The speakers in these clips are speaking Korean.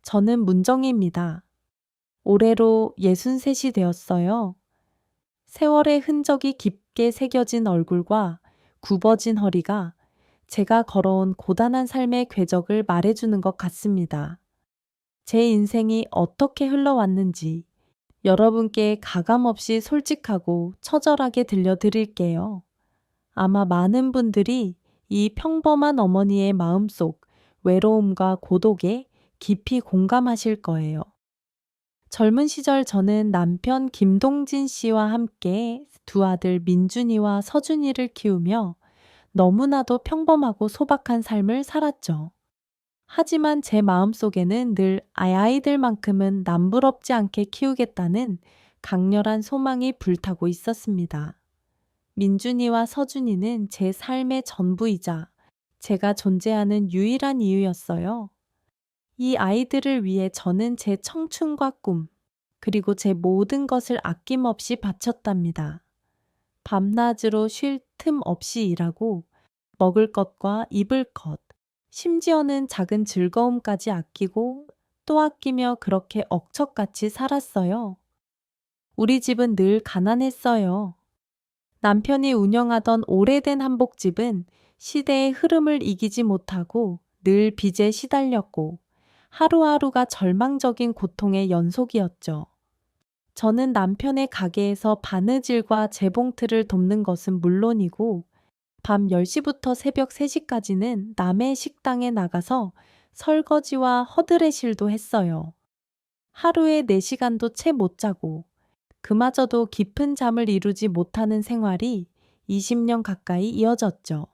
저는 문정희입니다. 올해로 63이 되었어요. 세월의 흔적이 깊게 새겨진 얼굴과 굽어진 허리가 제가 걸어온 고단한 삶의 궤적을 말해주는 것 같습니다. 제 인생이 어떻게 흘러왔는지 여러분께 가감없이 솔직하고 처절하게 들려드릴게요. 아마 많은 분들이 이 평범한 어머니의 마음속 외로움과 고독에 깊이 공감하실 거예요. 젊은 시절 저는 남편 김동진 씨와 함께 두 아들 민준이와 서준이를 키우며 너무나도 평범하고 소박한 삶을 살았죠. 하지만 제 마음속에는 늘 아이들만큼은 남부럽지 않게 키우겠다는 강렬한 소망이 불타고 있었습니다. 민준이와 서준이는 제 삶의 전부이자 제가 존재하는 유일한 이유였어요. 이 아이들을 위해 저는 제 청춘과 꿈, 그리고 제 모든 것을 아낌없이 바쳤답니다. 밤낮으로 쉴 틈 없이 일하고 먹을 것과 입을 것, 심지어는 작은 즐거움까지 아끼고 또 아끼며 그렇게 억척같이 살았어요. 우리 집은 늘 가난했어요. 남편이 운영하던 오래된 한복집은 시대의 흐름을 이기지 못하고 늘 빚에 시달렸고 하루하루가 절망적인 고통의 연속이었죠. 저는 남편의 가게에서 바느질과 재봉틀을 돕는 것은 물론이고 밤 10시부터 새벽 3시까지는 남의 식당에 나가서 설거지와 허드레실도 했어요. 하루에 4시간도 채 못 자고 그마저도 깊은 잠을 이루지 못하는 생활이 20년 가까이 이어졌죠.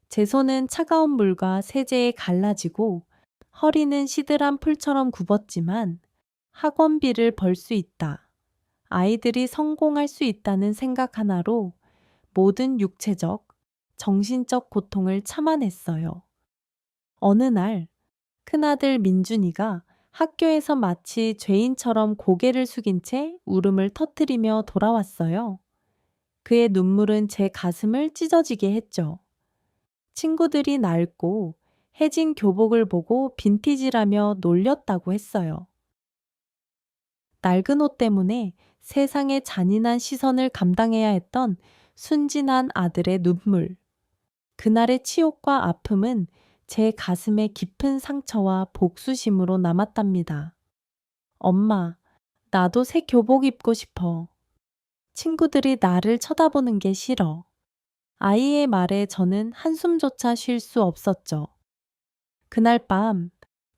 제 손은 차가운 물과 세제에 갈라지고 허리는 시들한 풀처럼 굽었지만 학원비를 벌 수 있다. 아이들이 성공할 수 있다는 생각 하나로 모든 육체적, 정신적 고통을 참아냈어요. 어느 날 큰아들 민준이가 학교에서 마치 죄인처럼 고개를 숙인 채 울음을 터뜨리며 돌아왔어요. 그의 눈물은 제 가슴을 찢어지게 했죠. 친구들이 낡고 해진 교복을 보고 빈티지라며 놀렸다고 했어요. 낡은 옷 때문에 세상의 잔인한 시선을 감당해야 했던 순진한 아들의 눈물. 그날의 치욕과 아픔은 제 가슴에 깊은 상처와 복수심으로 남았답니다. 엄마, 나도 새 교복 입고 싶어. 친구들이 나를 쳐다보는 게 싫어. 아이의 말에 저는 한숨조차 쉴 수 없었죠. 그날 밤,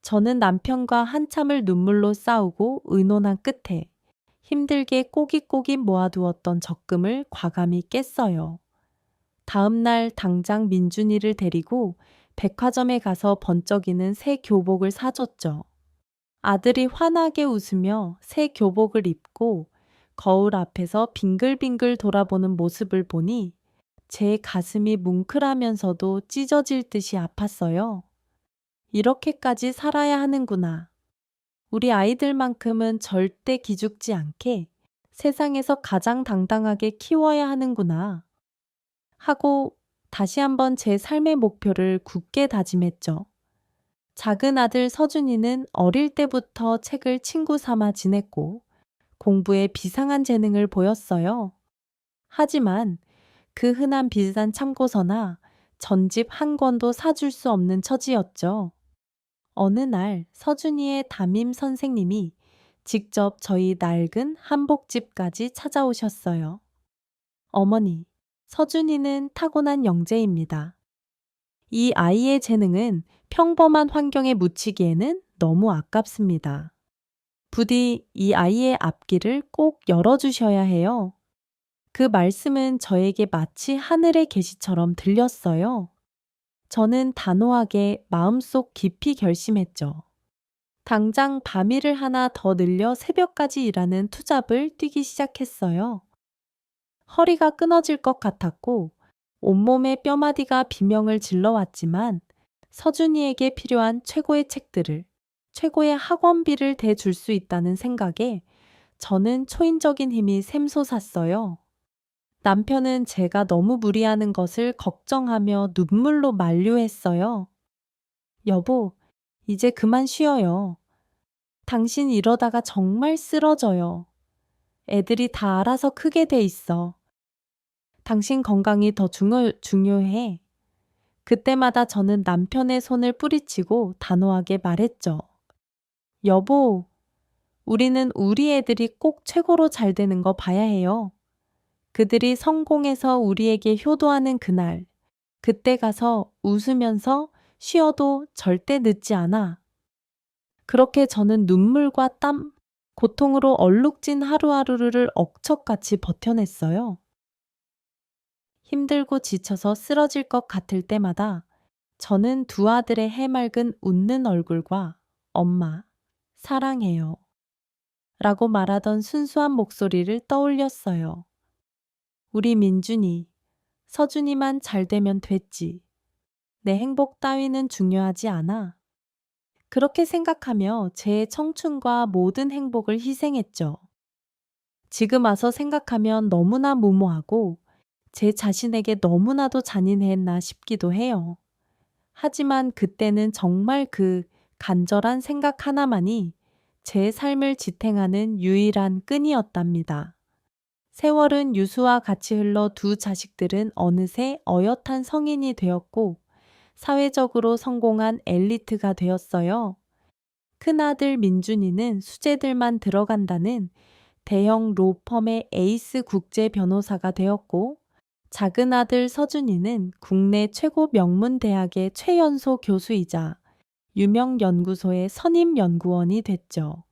저는 남편과 한참을 눈물로 싸우고 의논한 끝에 힘들게 꼬깃꼬깃 모아두었던 적금을 과감히 깼어요. 다음 날 당장 민준이를 데리고 백화점에 가서 번쩍이는 새 교복을 사줬죠. 아들이 환하게 웃으며 새 교복을 입고 거울 앞에서 빙글빙글 돌아보는 모습을 보니 제 가슴이 뭉클하면서도 찢어질 듯이 아팠어요. 이렇게까지 살아야 하는구나. 우리 아이들만큼은 절대 기죽지 않게 세상에서 가장 당당하게 키워야 하는구나. 하고 다시 한번 제 삶의 목표를 굳게 다짐했죠. 작은 아들 서준이는 어릴 때부터 책을 친구 삼아 지냈고 공부에 비상한 재능을 보였어요. 하지만 그 흔한 비싼 참고서나 전집 한 권도 사줄 수 없는 처지였죠. 어느 날 서준이의 담임 선생님이 직접 저희 낡은 한복집까지 찾아오셨어요. 어머니, 서준이는 타고난 영재입니다. 이 아이의 재능은 평범한 환경에 묻히기에는 너무 아깝습니다. 부디 이 아이의 앞길을 꼭 열어주셔야 해요. 그 말씀은 저에게 마치 하늘의 계시처럼 들렸어요. 저는 단호하게 마음속 깊이 결심했죠. 당장 밤일을 하나 더 늘려 새벽까지 일하는 투잡을 뛰기 시작했어요. 허리가 끊어질 것 같았고 온몸의 뼈마디가 비명을 질러왔지만 서준이에게 필요한 최고의 책들을, 최고의 학원비를 대줄 수 있다는 생각에 저는 초인적인 힘이 샘솟았어요. 남편은 제가 너무 무리하는 것을 걱정하며 눈물로 만류했어요. 여보, 이제 그만 쉬어요. 당신 이러다가 정말 쓰러져요. 애들이 다 알아서 크게 돼 있어. 당신 건강이 더 중요해. 그때마다 저는 남편의 손을 뿌리치고 단호하게 말했죠. 여보, 우리는 우리 애들이 꼭 최고로 잘 되는 거 봐야 해요. 그들이 성공해서 우리에게 효도하는 그날, 그때 가서 웃으면서 쉬어도 절대 늦지 않아. 그렇게 저는 눈물과 땀, 고통으로 얼룩진 하루하루를 억척같이 버텨냈어요. 힘들고 지쳐서 쓰러질 것 같을 때마다 저는 두 아들의 해맑은 웃는 얼굴과 엄마, 사랑해요. 라고 말하던 순수한 목소리를 떠올렸어요. 우리 민준이, 서준이만 잘 되면 됐지. 내 행복 따위는 중요하지 않아. 그렇게 생각하며 제 청춘과 모든 행복을 희생했죠. 지금 와서 생각하면 너무나 무모하고 제 자신에게 너무나도 잔인했나 싶기도 해요. 하지만 그때는 정말 그 간절한 생각 하나만이 제 삶을 지탱하는 유일한 끈이었답니다. 세월은 유수와 같이 흘러 두 자식들은 어느새 어엿한 성인이 되었고 사회적으로 성공한 엘리트가 되었어요. 큰아들 민준이는 수재들만 들어간다는 대형 로펌의 에이스 국제 변호사가 되었고 작은 아들 서준이는 국내 최고 명문 대학의 최연소 교수이자 유명 연구소의 선임 연구원이 됐죠.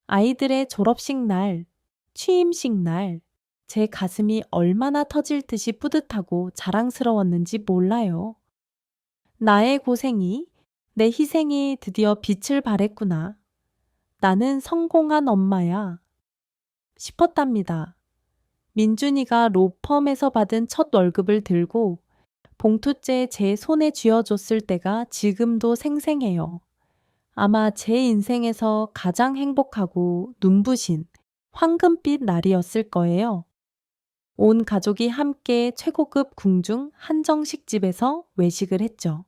아이들의 졸업식 날, 취임식 날, 제 가슴이 얼마나 터질 듯이 뿌듯하고 자랑스러웠는지 몰라요. 나의 고생이, 내 희생이 드디어 빛을 발했구나. 나는 성공한 엄마야. 싶었답니다. 민준이가 로펌에서 받은 첫 월급을 들고 봉투째 제 손에 쥐어줬을 때가 지금도 생생해요. 아마 제 인생에서 가장 행복하고 눈부신 황금빛 날이었을 거예요. 온 가족이 함께 최고급 궁중 한정식 집에서 외식을 했죠.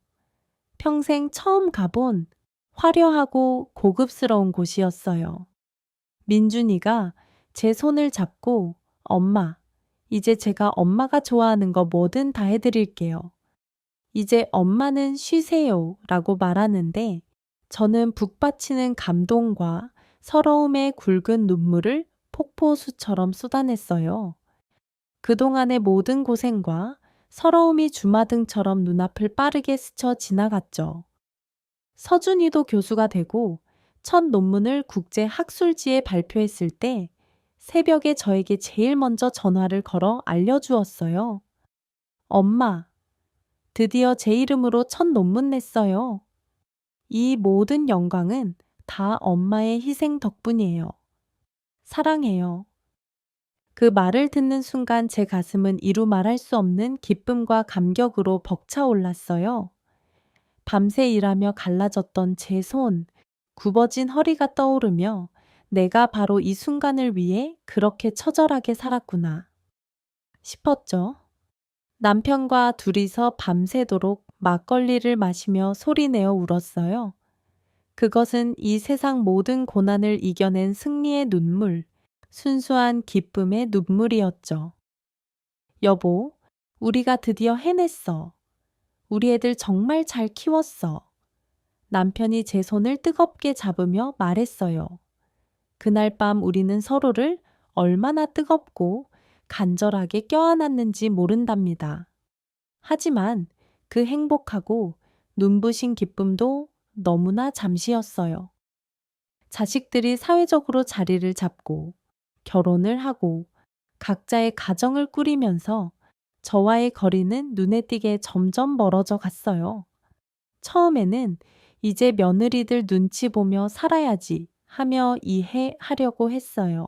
평생 처음 가본 화려하고 고급스러운 곳이었어요. 민준이가 제 손을 잡고 엄마, 이제 제가 엄마가 좋아하는 거 뭐든 다 해드릴게요. 이제 엄마는 쉬세요 라고 말하는데 저는 북받치는 감동과 서러움의 굵은 눈물을 폭포수처럼 쏟아냈어요. 그동안의 모든 고생과 서러움이 주마등처럼 눈앞을 빠르게 스쳐 지나갔죠. 서준이도 교수가 되고 첫 논문을 국제 학술지에 발표했을 때 새벽에 저에게 제일 먼저 전화를 걸어 알려주었어요. 엄마, 드디어 제 이름으로 첫 논문 냈어요. 이 모든 영광은 다 엄마의 희생 덕분이에요. 사랑해요. 그 말을 듣는 순간 제 가슴은 이루 말할 수 없는 기쁨과 감격으로 벅차올랐어요. 밤새 일하며 갈라졌던 제 손, 굽어진 허리가 떠오르며 내가 바로 이 순간을 위해 그렇게 처절하게 살았구나 싶었죠. 남편과 둘이서 밤새도록 막걸리를 마시며 소리내어 울었어요. 그것은 이 세상 모든 고난을 이겨낸 승리의 눈물, 순수한 기쁨의 눈물이었죠. 여보, 우리가 드디어 해냈어. 우리 애들 정말 잘 키웠어. 남편이 제 손을 뜨겁게 잡으며 말했어요. 그날 밤 우리는 서로를 얼마나 뜨겁고 간절하게 껴안았는지 모른답니다. 하지만 그 행복하고 눈부신 기쁨도 너무나 잠시였어요. 자식들이 사회적으로 자리를 잡고 결혼을 하고 각자의 가정을 꾸리면서 저와의 거리는 눈에 띄게 점점 멀어져 갔어요. 처음에는 이제 며느리들 눈치 보며 살아야지 하며 이해하려고 했어요.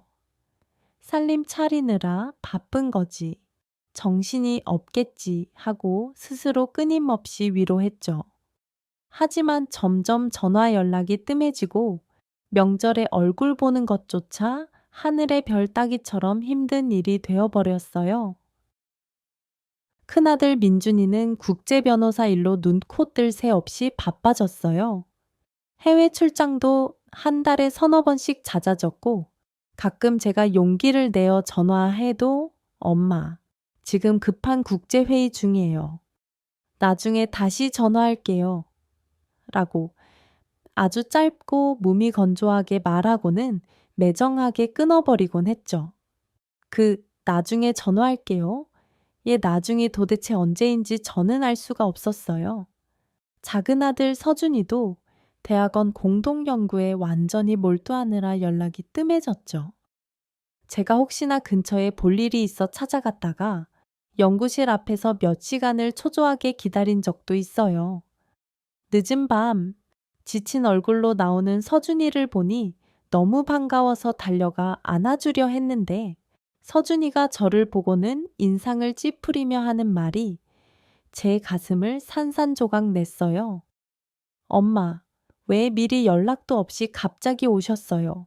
살림 차리느라 바쁜 거지. 정신이 없겠지 하고 스스로 끊임없이 위로했죠. 하지만 점점 전화 연락이 뜸해지고 명절에 얼굴 보는 것조차 하늘의 별 따기처럼 힘든 일이 되어버렸어요. 큰아들 민준이는 국제 변호사 일로 눈, 코, 뜰 새 없이 바빠졌어요. 해외 출장도 한 달에 서너 번씩 잦아졌고 가끔 제가 용기를 내어 전화해도 엄마, 지금 급한 국제회의 중이에요. 나중에 다시 전화할게요. 라고 아주 짧고 무미건조하게 말하고는 매정하게 끊어버리곤 했죠. 그 나중에 전화할게요. 얘 나중이 도대체 언제인지 저는 알 수가 없었어요. 작은 아들 서준이도 대학원 공동연구에 완전히 몰두하느라 연락이 뜸해졌죠. 제가 혹시나 근처에 볼 일이 있어 찾아갔다가 연구실 앞에서 몇 시간을 초조하게 기다린 적도 있어요. 늦은 밤 지친 얼굴로 나오는 서준이를 보니 너무 반가워서 달려가 안아주려 했는데 서준이가 저를 보고는 인상을 찌푸리며 하는 말이 제 가슴을 산산조각 냈어요. 엄마, 왜 미리 연락도 없이 갑자기 오셨어요?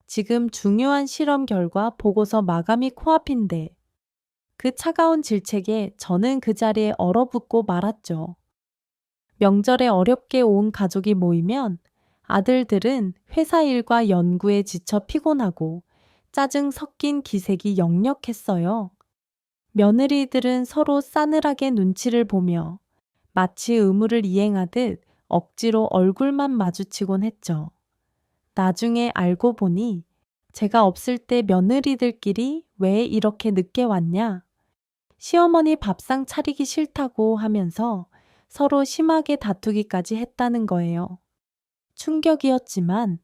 지금 중요한 실험 결과 보고서 마감이 코앞인데 그 차가운 질책에 저는 그 자리에 얼어붙고 말았죠. 명절에 어렵게 온 가족이 모이면 아들들은 회사 일과 연구에 지쳐 피곤하고 짜증 섞인 기색이 역력했어요. 며느리들은 서로 싸늘하게 눈치를 보며 마치 의무를 이행하듯 억지로 얼굴만 마주치곤 했죠. 나중에 알고 보니 제가 없을 때 며느리들끼리 왜 이렇게 늦게 왔냐? 시어머니 밥상 차리기 싫다고 하면서 서로 심하게 다투기까지 했다는 거예요. 충격이었지만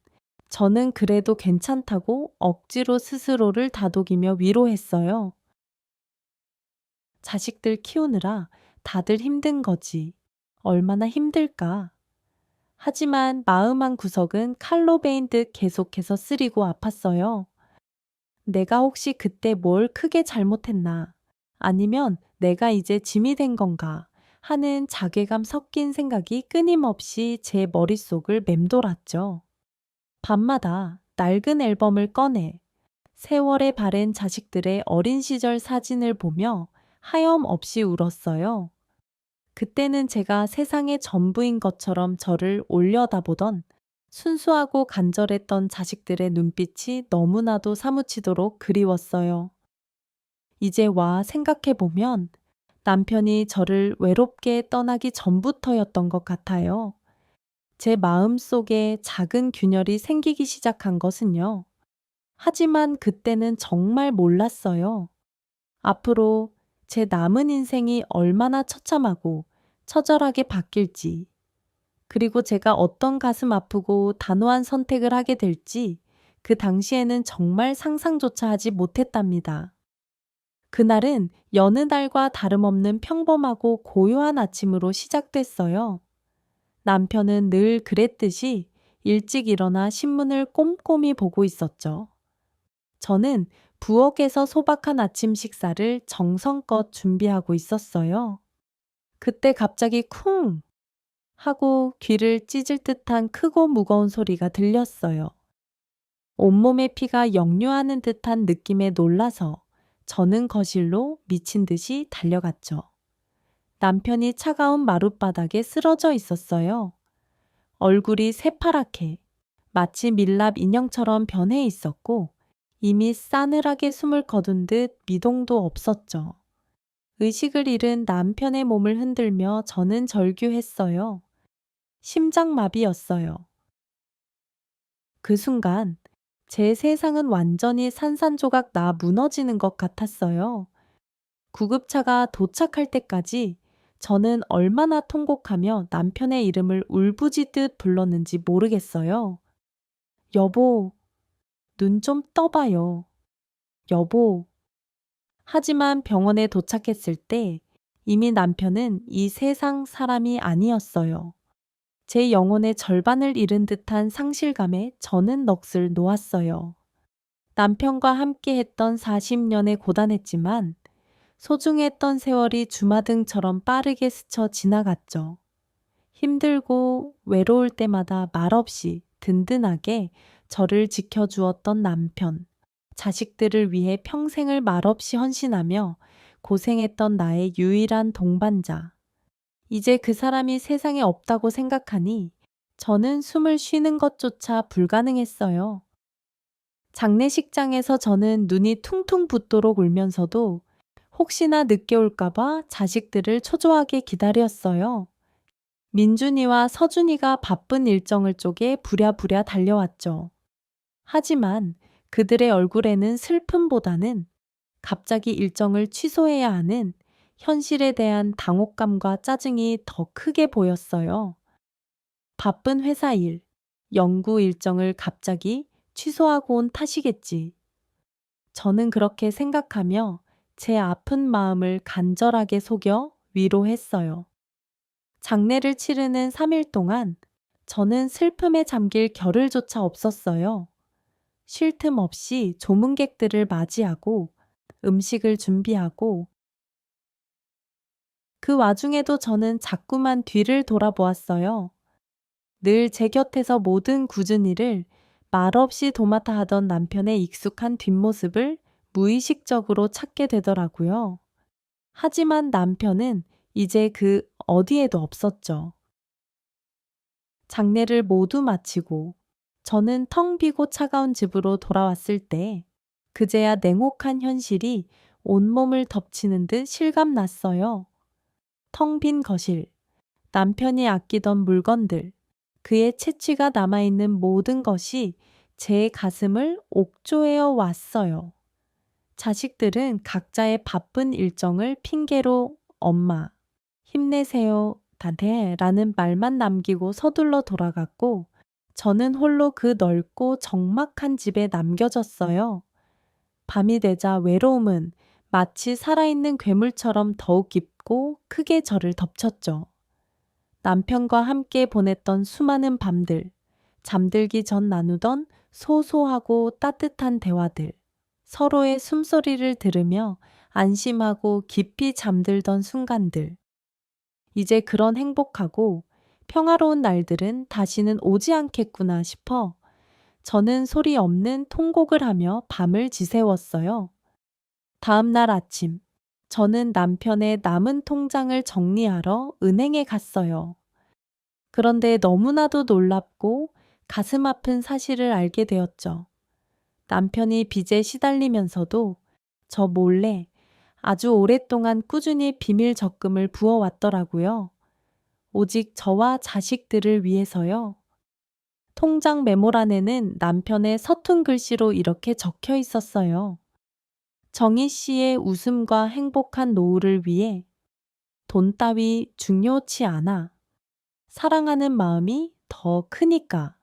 저는 그래도 괜찮다고 억지로 스스로를 다독이며 위로했어요. 자식들 키우느라 다들 힘든 거지. 얼마나 힘들까. 하지만 마음 한 구석은 칼로 베인 듯 계속해서 쓰리고 아팠어요. 내가 혹시 그때 뭘 크게 잘못했나? 아니면 내가 이제 짐이 된 건가? 하는 자괴감 섞인 생각이 끊임없이 제 머릿속을 맴돌았죠. 밤마다 낡은 앨범을 꺼내 세월에 바랜 자식들의 어린 시절 사진을 보며 하염없이 울었어요. 그때는 제가 세상의 전부인 것처럼 저를 올려다보던 순수하고 간절했던 자식들의 눈빛이 너무나도 사무치도록 그리웠어요. 이제 와 생각해보면 남편이 저를 외롭게 떠나기 전부터였던 것 같아요. 제 마음 속에 작은 균열이 생기기 시작한 것은요. 하지만 그때는 정말 몰랐어요. 앞으로 제 남은 인생이 얼마나 처참하고 처절하게 바뀔지, 그리고 제가 어떤 가슴 아프고 단호한 선택을 하게 될지 그 당시에는 정말 상상조차 하지 못했답니다. 그날은 여느 날과 다름없는 평범하고 고요한 아침으로 시작됐어요. 남편은 늘 그랬듯이 일찍 일어나 신문을 꼼꼼히 보고 있었죠. 저는 부엌에서 소박한 아침 식사를 정성껏 준비하고 있었어요. 그때 갑자기 쿵 하고 귀를 찢을 듯한 크고 무거운 소리가 들렸어요. 온몸에 피가 역류하는 듯한 느낌에 놀라서 저는 거실로 미친 듯이 달려갔죠. 남편이 차가운 마룻바닥에 쓰러져 있었어요. 얼굴이 새파랗게 마치 밀랍 인형처럼 변해 있었고 이미 싸늘하게 숨을 거둔 듯 미동도 없었죠. 의식을 잃은 남편의 몸을 흔들며 저는 절규했어요. 심장마비였어요. 그 순간 제 세상은 완전히 산산조각 나 무너지는 것 같았어요. 구급차가 도착할 때까지 저는 얼마나 통곡하며 남편의 이름을 울부짖듯 불렀는지 모르겠어요. 여보, 눈 좀 떠봐요. 여보. 하지만 병원에 도착했을 때 이미 남편은 이 세상 사람이 아니었어요. 제 영혼의 절반을 잃은 듯한 상실감에 저는 넋을 놓았어요. 남편과 함께 했던 40년의 고단했지만 소중했던 세월이 주마등처럼 빠르게 스쳐 지나갔죠. 힘들고 외로울 때마다 말없이 든든하게 저를 지켜주었던 남편, 자식들을 위해 평생을 말없이 헌신하며 고생했던 나의 유일한 동반자. 이제 그 사람이 세상에 없다고 생각하니 저는 숨을 쉬는 것조차 불가능했어요. 장례식장에서 저는 눈이 퉁퉁 붓도록 울면서도 혹시나 늦게 올까봐 자식들을 초조하게 기다렸어요. 민준이와 서준이가 바쁜 일정을 쪼개 부랴부랴 달려왔죠. 하지만 그들의 얼굴에는 슬픔보다는 갑자기 일정을 취소해야 하는 현실에 대한 당혹감과 짜증이 더 크게 보였어요. 바쁜 회사 일, 연구 일정을 갑자기 취소하고 온 탓이겠지. 저는 그렇게 생각하며 제 아픈 마음을 간절하게 속여 위로했어요. 장례를 치르는 3일 동안 저는 슬픔에 잠길 겨를조차 없었어요. 쉴 틈 없이 조문객들을 맞이하고 음식을 준비하고 그 와중에도 저는 자꾸만 뒤를 돌아보았어요. 늘 제 곁에서 모든 굳은 일을 말없이 도맡아 하던 남편의 익숙한 뒷모습을 무의식적으로 찾게 되더라고요. 하지만 남편은 이제 그 어디에도 없었죠. 장례를 모두 마치고 저는 텅 비고 차가운 집으로 돌아왔을 때 그제야 냉혹한 현실이 온몸을 덮치는 듯 실감났어요. 텅 빈 거실, 남편이 아끼던 물건들, 그의 채취가 남아있는 모든 것이 제 가슴을 옥조에어 왔어요. 자식들은 각자의 바쁜 일정을 핑계로 엄마, 힘내세요, 다네라는 말만 남기고 서둘러 돌아갔고 저는 홀로 그 넓고 적막한 집에 남겨졌어요. 밤이 되자 외로움은 마치 살아있는 괴물처럼 더욱 깊고 크게 저를 덮쳤죠. 남편과 함께 보냈던 수많은 밤들, 잠들기 전 나누던 소소하고 따뜻한 대화들, 서로의 숨소리를 들으며 안심하고 깊이 잠들던 순간들. 이제 그런 행복하고 평화로운 날들은 다시는 오지 않겠구나 싶어 저는 소리 없는 통곡을 하며 밤을 지새웠어요. 다음 날 아침, 저는 남편의 남은 통장을 정리하러 은행에 갔어요. 그런데 너무나도 놀랍고 가슴 아픈 사실을 알게 되었죠. 남편이 빚에 시달리면서도 저 몰래 아주 오랫동안 꾸준히 비밀 적금을 부어왔더라고요. 오직 저와 자식들을 위해서요. 통장 메모란에는 남편의 서툰 글씨로 이렇게 적혀 있었어요. 정희 씨의 웃음과 행복한 노후를 위해 돈 따위 중요치 않아. 사랑하는 마음이 더 크니까.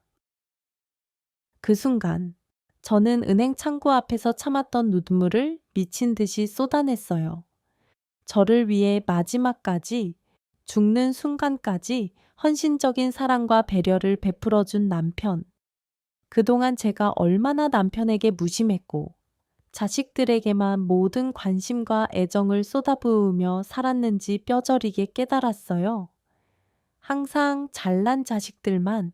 그 순간 저는 은행 창구 앞에서 참았던 눈물을 미친 듯이 쏟아냈어요. 저를 위해 마지막까지 죽는 순간까지 헌신적인 사랑과 배려를 베풀어준 남편. 그동안 제가 얼마나 남편에게 무심했고 자식들에게만 모든 관심과 애정을 쏟아부으며 살았는지 뼈저리게 깨달았어요. 항상 잘난 자식들만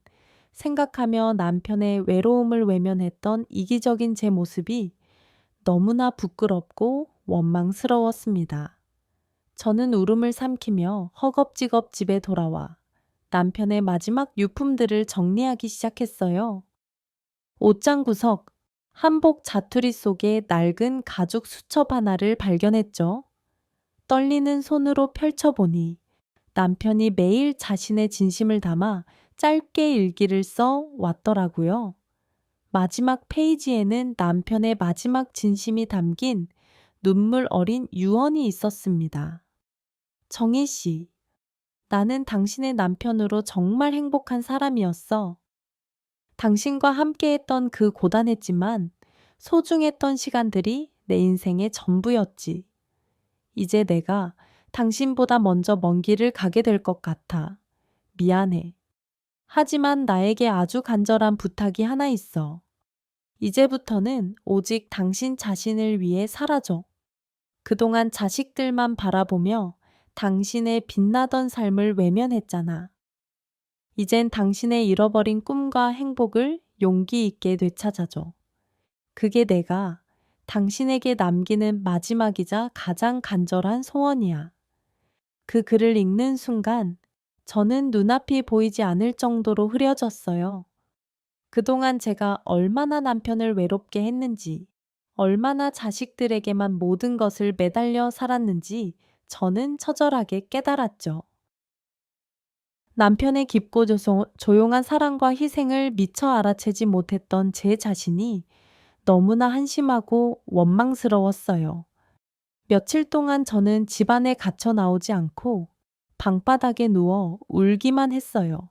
생각하며 남편의 외로움을 외면했던 이기적인 제 모습이 너무나 부끄럽고 원망스러웠습니다. 저는 울음을 삼키며 허겁지겁 집에 돌아와 남편의 마지막 유품들을 정리하기 시작했어요. 옷장 구석, 한복 자투리 속에 낡은 가죽 수첩 하나를 발견했죠. 떨리는 손으로 펼쳐보니 남편이 매일 자신의 진심을 담아 짧게 일기를 써 왔더라고요. 마지막 페이지에는 남편의 마지막 진심이 담긴 눈물 어린 유언이 있었습니다. 정희 씨, 나는 당신의 남편으로 정말 행복한 사람이었어. 당신과 함께했던 그 고단했지만 소중했던 시간들이 내 인생의 전부였지. 이제 내가 당신보다 먼저 먼 길을 가게 될 것 같아. 미안해. 하지만 나에게 아주 간절한 부탁이 하나 있어. 이제부터는 오직 당신 자신을 위해 살아줘. 그동안 자식들만 바라보며 당신의 빛나던 삶을 외면했잖아. 이젠 당신의 잃어버린 꿈과 행복을 용기 있게 되찾아줘. 그게 내가 당신에게 남기는 마지막이자 가장 간절한 소원이야. 그 글을 읽는 순간 저는 눈앞이 보이지 않을 정도로 흐려졌어요. 그동안 제가 얼마나 남편을 외롭게 했는지, 얼마나 자식들에게만 모든 것을 매달려 살았는지 저는 처절하게 깨달았죠. 남편의 깊고 조용한 사랑과 희생을 미처 알아채지 못했던 제 자신이 너무나 한심하고 원망스러웠어요. 며칠 동안 저는 집안에 갇혀 나오지 않고 방바닥에 누워 울기만 했어요.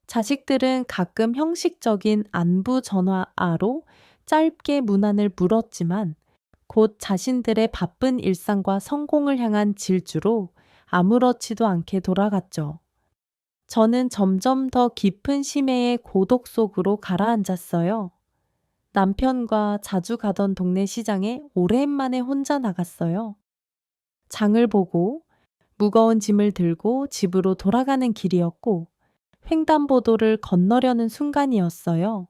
자식들은 가끔 형식적인 안부 전화로 짧게 문안을 물었지만 곧 자신들의 바쁜 일상과 성공을 향한 질주로 아무렇지도 않게 돌아갔죠. 저는 점점 더 깊은 심해의 고독 속으로 가라앉았어요. 남편과 자주 가던 동네 시장에 오랜만에 혼자 나갔어요. 장을 보고 무거운 짐을 들고 집으로 돌아가는 길이었고 횡단보도를 건너려는 순간이었어요.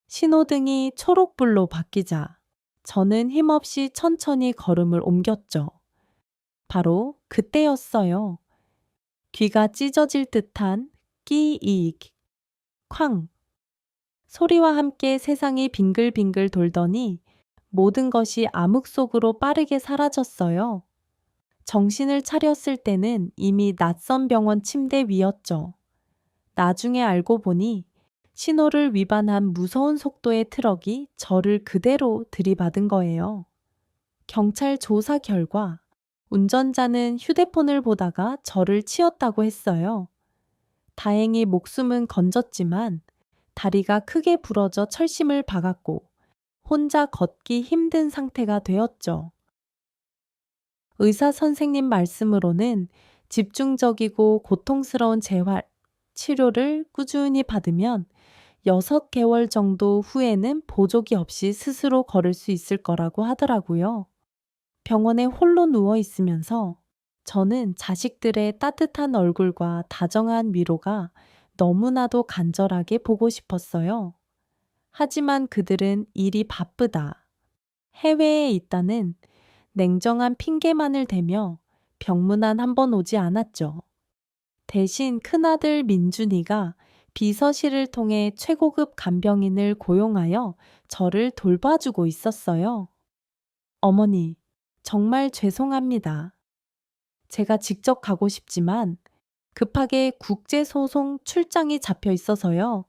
신호등이 초록불로 바뀌자 저는 힘없이 천천히 걸음을 옮겼죠. 바로 그때였어요. 귀가 찢어질 듯한 끼익, 쾅 소리와 함께 세상이 빙글빙글 돌더니 모든 것이 암흑 속으로 빠르게 사라졌어요. 정신을 차렸을 때는 이미 낯선 병원 침대 위였죠. 나중에 알고 보니 신호를 위반한 무서운 속도의 트럭이 저를 그대로 들이받은 거예요. 경찰 조사 결과 운전자는 휴대폰을 보다가 저를 치었다고 했어요. 다행히 목숨은 건졌지만 다리가 크게 부러져 철심을 박았고 혼자 걷기 힘든 상태가 되었죠. 의사 선생님 말씀으로는 집중적이고 고통스러운 재활 치료를 꾸준히 받으면 6개월 정도 후에는 보조기 없이 스스로 걸을 수 있을 거라고 하더라고요. 병원에 홀로 누워 있으면서 저는 자식들의 따뜻한 얼굴과 다정한 위로가 너무나도 간절하게 보고 싶었어요. 하지만 그들은 일이 바쁘다, 해외에 있다는 냉정한 핑계만을 대며 병문안 한 번 오지 않았죠. 대신 큰아들 민준이가 비서실을 통해 최고급 간병인을 고용하여 저를 돌봐주고 있었어요. 어머니, 정말 죄송합니다. 제가 직접 가고 싶지만 급하게 국제소송 출장이 잡혀 있어서요.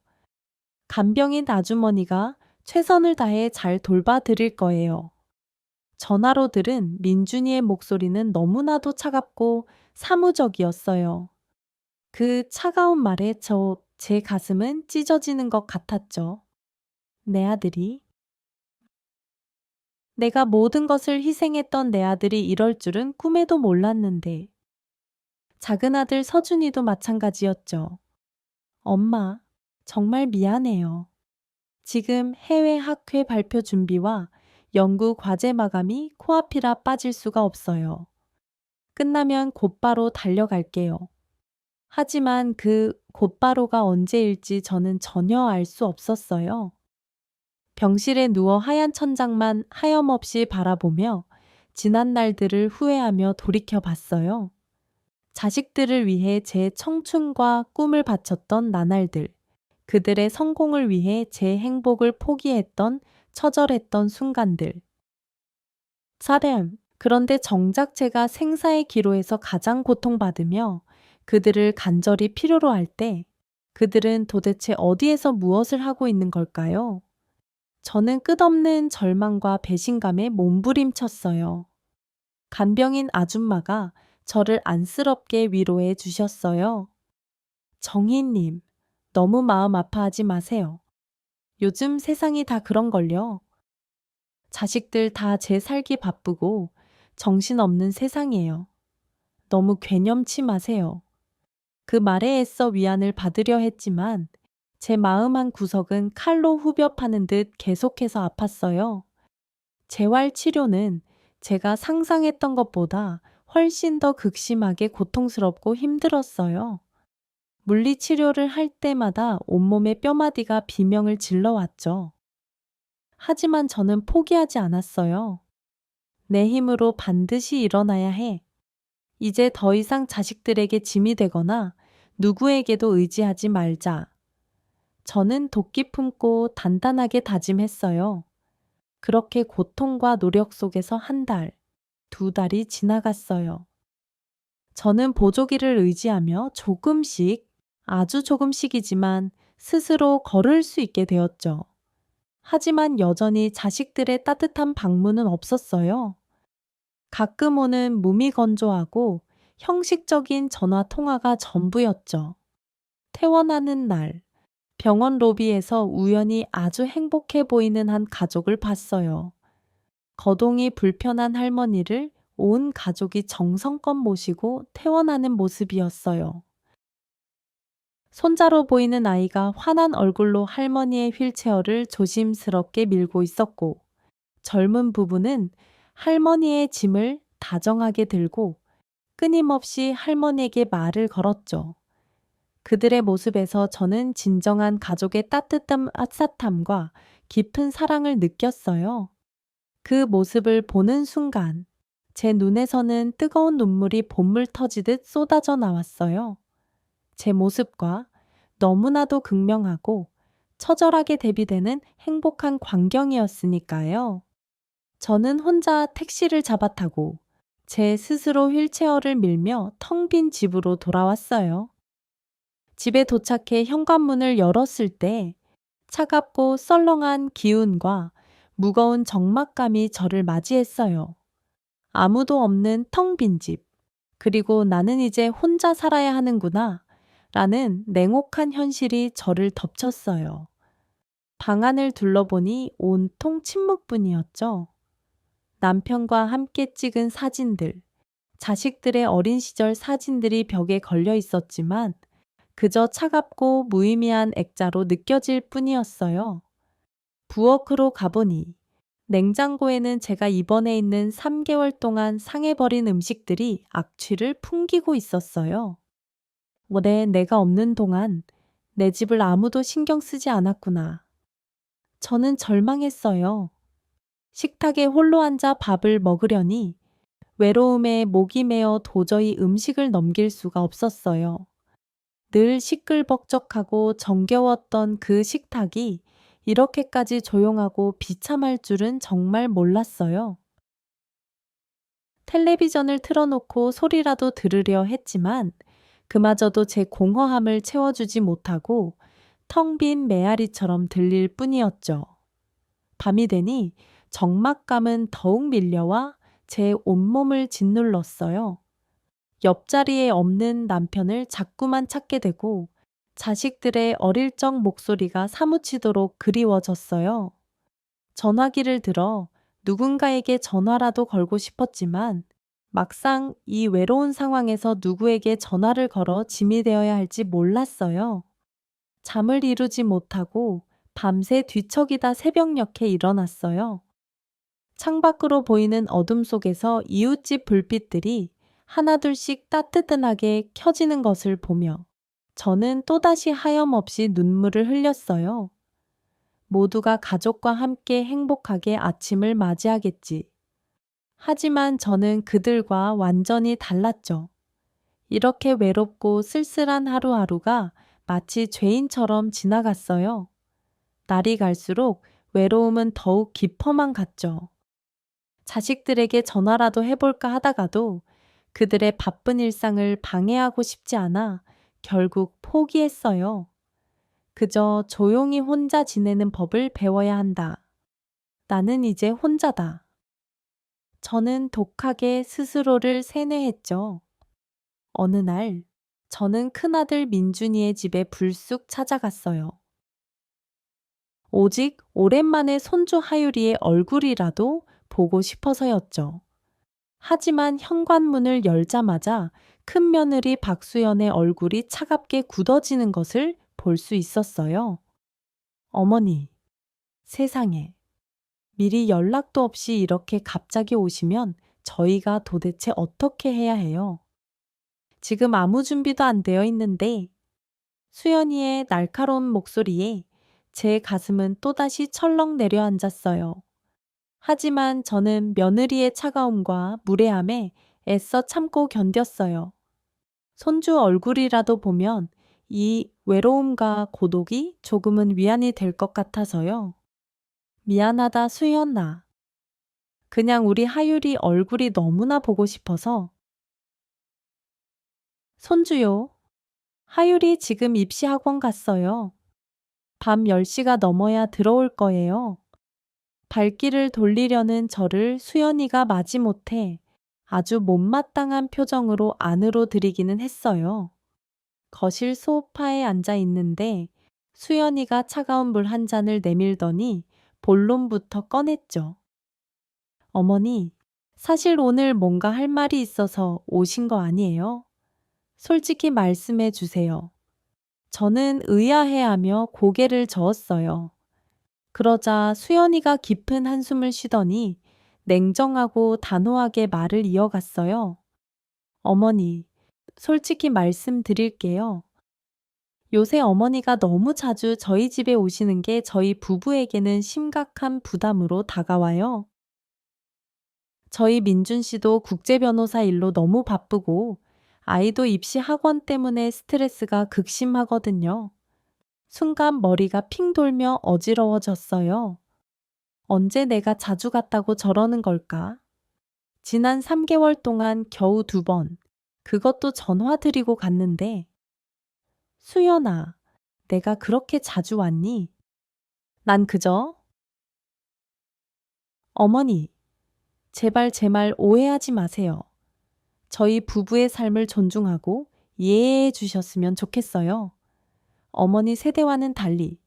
간병인 아주머니가 최선을 다해 잘 돌봐드릴 거예요. 전화로 들은 민준이의 목소리는 너무나도 차갑고 사무적이었어요. 그 차가운 말에 제 가슴은 찢어지는 것 같았죠. 내 아들이, 내가 모든 것을 희생했던 내 아들이 이럴 줄은 꿈에도 몰랐는데. 작은 아들 서준이도 마찬가지였죠. 엄마, 정말 미안해요. 지금 해외 학회 발표 준비와 연구 과제 마감이 코앞이라 빠질 수가 없어요. 끝나면 곧바로 달려갈게요. 하지만 그 곧바로가 언제일지 저는 전혀 알 수 없었어요. 병실에 누워 하얀 천장만 하염없이 바라보며 지난 날들을 후회하며 돌이켜 봤어요. 자식들을 위해 제 청춘과 꿈을 바쳤던 나날들, 그들의 성공을 위해 제 행복을 포기했던 처절했던 순간들. 그런데 정작 제가 생사의 기로에서 가장 고통받으며 그들을 간절히 필요로 할 때 그들은 도대체 어디에서 무엇을 하고 있는 걸까요? 저는 끝없는 절망과 배신감에 몸부림쳤어요. 간병인 아줌마가 저를 안쓰럽게 위로해 주셨어요. 정희님, 너무 마음 아파하지 마세요. 요즘 세상이 다 그런걸요. 자식들 다 제 살기 바쁘고 정신없는 세상이에요. 너무 괴념치 마세요. 그 말에 애써 위안을 받으려 했지만 제 마음 한 구석은 칼로 후벼 파는 듯 계속해서 아팠어요. 재활 치료는 제가 상상했던 것보다 훨씬 더 극심하게 고통스럽고 힘들었어요. 물리치료를 할 때마다 온몸의 뼈마디가 비명을 질러왔죠. 하지만 저는 포기하지 않았어요. 내 힘으로 반드시 일어나야 해. 이제 더 이상 자식들에게 짐이 되거나 누구에게도 의지하지 말자. 저는 도끼 품고 단단하게 다짐했어요. 그렇게 고통과 노력 속에서 한 달, 두 달이 지나갔어요. 저는 보조기를 의지하며 조금씩, 아주 조금씩이지만 스스로 걸을 수 있게 되었죠. 하지만 여전히 자식들의 따뜻한 방문은 없었어요. 가끔 오는 무미건조하고 형식적인 전화 통화가 전부였죠. 퇴원하는 날, 병원 로비에서 우연히 아주 행복해 보이는 한 가족을 봤어요. 거동이 불편한 할머니를 온 가족이 정성껏 모시고 퇴원하는 모습이었어요. 손자로 보이는 아이가 환한 얼굴로 할머니의 휠체어를 조심스럽게 밀고 있었고, 젊은 부부는 할머니의 짐을 다정하게 들고 끊임없이 할머니에게 말을 걸었죠. 그들의 모습에서 저는 진정한 가족의 따뜻함과 깊은 사랑을 느꼈어요. 그 모습을 보는 순간 제 눈에서는 뜨거운 눈물이 본물 터지듯 쏟아져 나왔어요. 제 모습과 너무나도 극명하고 처절하게 대비되는 행복한 광경이었으니까요. 저는 혼자 택시를 잡아 타고 제 스스로 휠체어를 밀며 텅 빈 집으로 돌아왔어요. 집에 도착해 현관문을 열었을 때 차갑고 썰렁한 기운과 무거운 적막감이 저를 맞이했어요. 아무도 없는 텅 빈 집. 그리고 나는 이제 혼자 살아야 하는구나. 라는 냉혹한 현실이 저를 덮쳤어요. 방 안을 둘러보니 온통 침묵뿐이었죠. 남편과 함께 찍은 사진들, 자식들의 어린 시절 사진들이 벽에 걸려 있었지만 그저 차갑고 무의미한 액자로 느껴질 뿐이었어요. 부엌으로 가보니 냉장고에는 제가 입원해 있는 3개월 동안 상해버린 음식들이 악취를 풍기고 있었어요. 올해 내가 없는 동안 내 집을 아무도 신경 쓰지 않았구나. 저는 절망했어요. 식탁에 홀로 앉아 밥을 먹으려니 외로움에 목이 메어 도저히 음식을 넘길 수가 없었어요. 늘 시끌벅적하고 정겨웠던 그 식탁이 이렇게까지 조용하고 비참할 줄은 정말 몰랐어요. 텔레비전을 틀어놓고 소리라도 들으려 했지만 그마저도 제 공허함을 채워주지 못하고 텅 빈 메아리처럼 들릴 뿐이었죠. 밤이 되니 적막감은 더욱 밀려와 제 온몸을 짓눌렀어요. 옆자리에 없는 남편을 자꾸만 찾게 되고 자식들의 어릴 적 목소리가 사무치도록 그리워졌어요. 전화기를 들어 누군가에게 전화라도 걸고 싶었지만 막상 이 외로운 상황에서 누구에게 전화를 걸어 짐이 되어야 할지 몰랐어요. 잠을 이루지 못하고 밤새 뒤척이다 새벽녘에 일어났어요. 창밖으로 보이는 어둠 속에서 이웃집 불빛들이 하나둘씩 따뜻하게 켜지는 것을 보며 저는 또다시 하염없이 눈물을 흘렸어요. 모두가 가족과 함께 행복하게 아침을 맞이하겠지. 하지만 저는 그들과 완전히 달랐죠. 이렇게 외롭고 쓸쓸한 하루하루가 마치 죄인처럼 지나갔어요. 날이 갈수록 외로움은 더욱 깊어만 갔죠. 자식들에게 전화라도 해볼까 하다가도 그들의 바쁜 일상을 방해하고 싶지 않아 결국 포기했어요. 그저 조용히 혼자 지내는 법을 배워야 한다. 나는 이제 혼자다. 저는 독하게 스스로를 세뇌했죠. 어느 날 저는 큰아들 민준이의 집에 불쑥 찾아갔어요. 오직 오랜만에 손주 하율이의 얼굴이라도 보고 싶어서였죠. 하지만 현관문을 열자마자 큰 며느리 박수연의 얼굴이 차갑게 굳어지는 것을 볼 수 있었어요. 어머니, 세상에. 미리 연락도 없이 이렇게 갑자기 오시면 저희가 도대체 어떻게 해야 해요? 지금 아무 준비도 안 되어 있는데 수연이의 날카로운 목소리에 제 가슴은 또다시 철렁 내려앉았어요. 하지만 저는 며느리의 차가움과 무례함에 애써 참고 견뎠어요. 손주 얼굴이라도 보면 이 외로움과 고독이 조금은 위안이 될 것 같아서요. 미안하다, 수연아. 그냥 우리 하율이 얼굴이 너무나 보고 싶어서. 손주요. 하율이 지금 입시학원 갔어요. 밤 10시가 넘어야 들어올 거예요. 발길을 돌리려는 저를 수연이가 마지못해 아주 못마땅한 표정으로 안으로 들이기는 했어요. 거실 소파에 앉아 있는데 수연이가 차가운 물 한 잔을 내밀더니 본론부터 꺼냈죠. 어머니, 사실 오늘 뭔가 할 말이 있어서 오신 거 아니에요? 솔직히 말씀해 주세요. 저는 의아해하며 고개를 저었어요. 그러자 수연이가 깊은 한숨을 쉬더니 냉정하고 단호하게 말을 이어갔어요. 어머니, 솔직히 말씀드릴게요. 요새 어머니가 너무 자주 저희 집에 오시는 게 저희 부부에게는 심각한 부담으로 다가와요. 저희 민준 씨도 국제 변호사 일로 너무 바쁘고 아이도 입시 학원 때문에 스트레스가 극심하거든요. 순간 머리가 핑 돌며 어지러워졌어요. 언제 내가 자주 갔다고 저러는 걸까? 지난 3개월 동안 겨우 2번, 그것도 전화 드리고 갔는데, 수연아, 내가 그렇게 자주 왔니? 난 그저, 어머니, 제발 제 말 오해하지 마세요. 저희 부부의 삶을 존중하고 이해해 주셨으면 좋겠어요. 어머니 세대와는 달리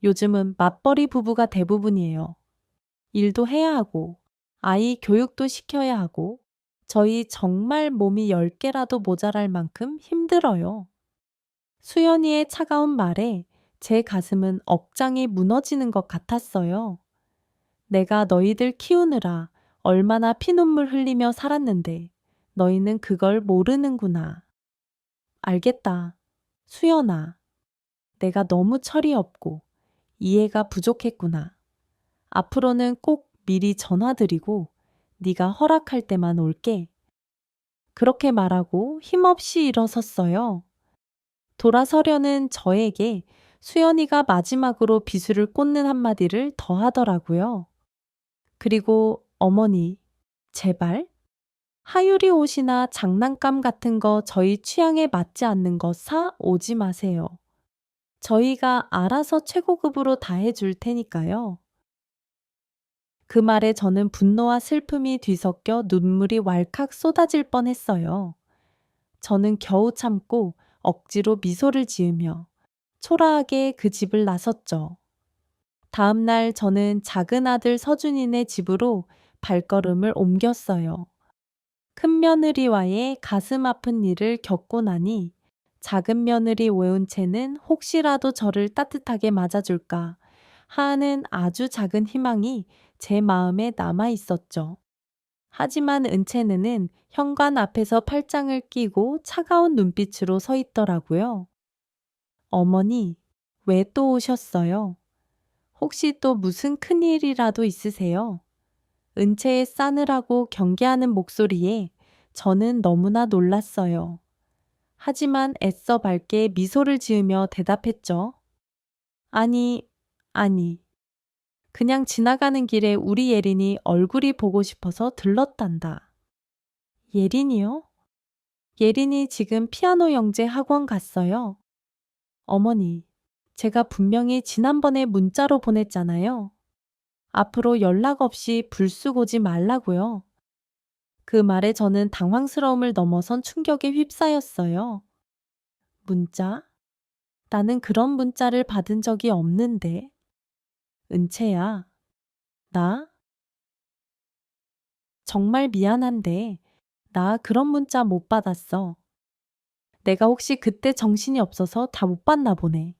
요즘은 맞벌이 부부가 대부분이에요. 일도 해야 하고, 아이 교육도 시켜야 하고, 저희 정말 몸이 10개라도 모자랄 만큼 힘들어요. 수연이의 차가운 말에 제 가슴은 억장이 무너지는 것 같았어요. 내가 너희들 키우느라 얼마나 피눈물 흘리며 살았는데 너희는 그걸 모르는구나. 알겠다. 수연아, 내가 너무 철이 없고 이해가 부족했구나. 앞으로는 꼭 미리 전화드리고 네가 허락할 때만 올게. 그렇게 말하고 힘없이 일어섰어요. 돌아서려는 저에게 수연이가 마지막으로 비수를 꽂는 한마디를 더 하더라고요. 그리고 어머니, 제발 하유리 옷이나 장난감 같은 거 저희 취향에 맞지 않는 거 사 오지 마세요. 저희가 알아서 최고급으로 다 해줄 테니까요. 그 말에 저는 분노와 슬픔이 뒤섞여 눈물이 왈칵 쏟아질 뻔했어요. 저는 겨우 참고 억지로 미소를 지으며 초라하게 그 집을 나섰죠. 다음 날 저는 작은 아들 서준이네 집으로 발걸음을 옮겼어요. 큰 며느리와의 가슴 아픈 일을 겪고 나니 작은 며느리 외운채는 혹시라도 저를 따뜻하게 맞아줄까 하는 아주 작은 희망이 제 마음에 남아 있었죠. 하지만 은채는 현관 앞에서 팔짱을 끼고 차가운 눈빛으로 서 있더라고요. 어머니, 왜 또 오셨어요? 혹시 또 무슨 큰일이라도 있으세요? 은채의 싸늘하고 경계하는 목소리에 저는 너무나 놀랐어요. 하지만 애써 밝게 미소를 지으며 대답했죠. 아니, 아니. 그냥 지나가는 길에 우리 예린이 얼굴이 보고 싶어서 들렀단다. 예린이요? 예린이 지금 피아노 영재 학원 갔어요. 어머니, 제가 분명히 지난번에 문자로 보냈잖아요. 앞으로 연락 없이 불쑥 오지 말라고요. 그 말에 저는 당황스러움을 넘어선 충격에 휩싸였어요. 문자? 나는 그런 문자를 받은 적이 없는데. 은채야, 나? 정말 미안한데, 나 그런 문자 못 받았어. 내가 혹시 그때 정신이 없어서 다 못 봤나 보네.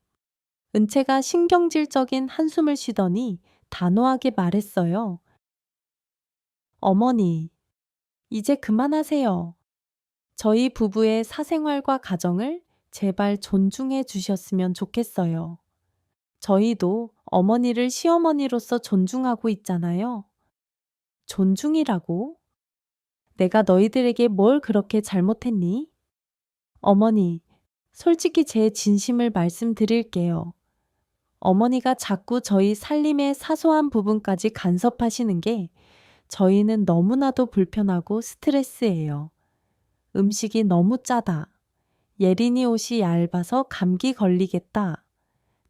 은채가 신경질적인 한숨을 쉬더니 단호하게 말했어요. 어머니, 이제 그만하세요. 저희 부부의 사생활과 가정을 제발 존중해 주셨으면 좋겠어요. 저희도 어머니를 시어머니로서 존중하고 있잖아요. 존중이라고? 내가 너희들에게 뭘 그렇게 잘못했니? 어머니, 솔직히 제 진심을 말씀드릴게요. 어머니가 자꾸 저희 살림의 사소한 부분까지 간섭하시는 게 저희는 너무나도 불편하고 스트레스예요. 음식이 너무 짜다. 예린이 옷이 얇아서 감기 걸리겠다.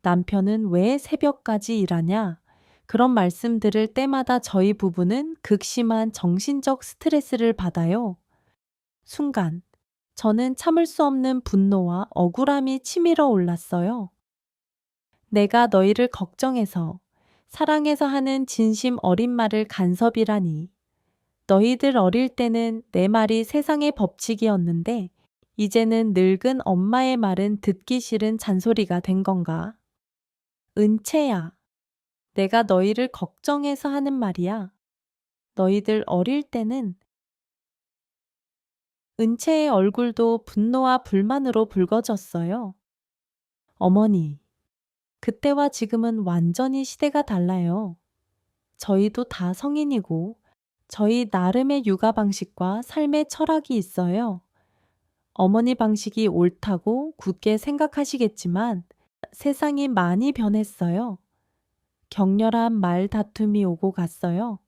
남편은 왜 새벽까지 일하냐? 그런 말씀 들을 때마다 저희 부부는 극심한 정신적 스트레스를 받아요. 순간, 저는 참을 수 없는 분노와 억울함이 치밀어 올랐어요. 내가 너희를 걱정해서, 사랑해서 하는 진심 어린 말을 간섭이라니. 너희들 어릴 때는 내 말이 세상의 법칙이었는데, 이제는 늙은 엄마의 말은 듣기 싫은 잔소리가 된 건가? 은채야, 내가 너희를 걱정해서 하는 말이야. 너희들 어릴 때는 은채의 얼굴도 분노와 불만으로 붉어졌어요. 어머니, 그때와 지금은 완전히 시대가 달라요. 저희도 다 성인이고 저희 나름의 육아 방식과 삶의 철학이 있어요. 어머니 방식이 옳다고 굳게 생각하시겠지만 세상이 많이 변했어요. 격렬한 말 다툼이 오고 갔어요.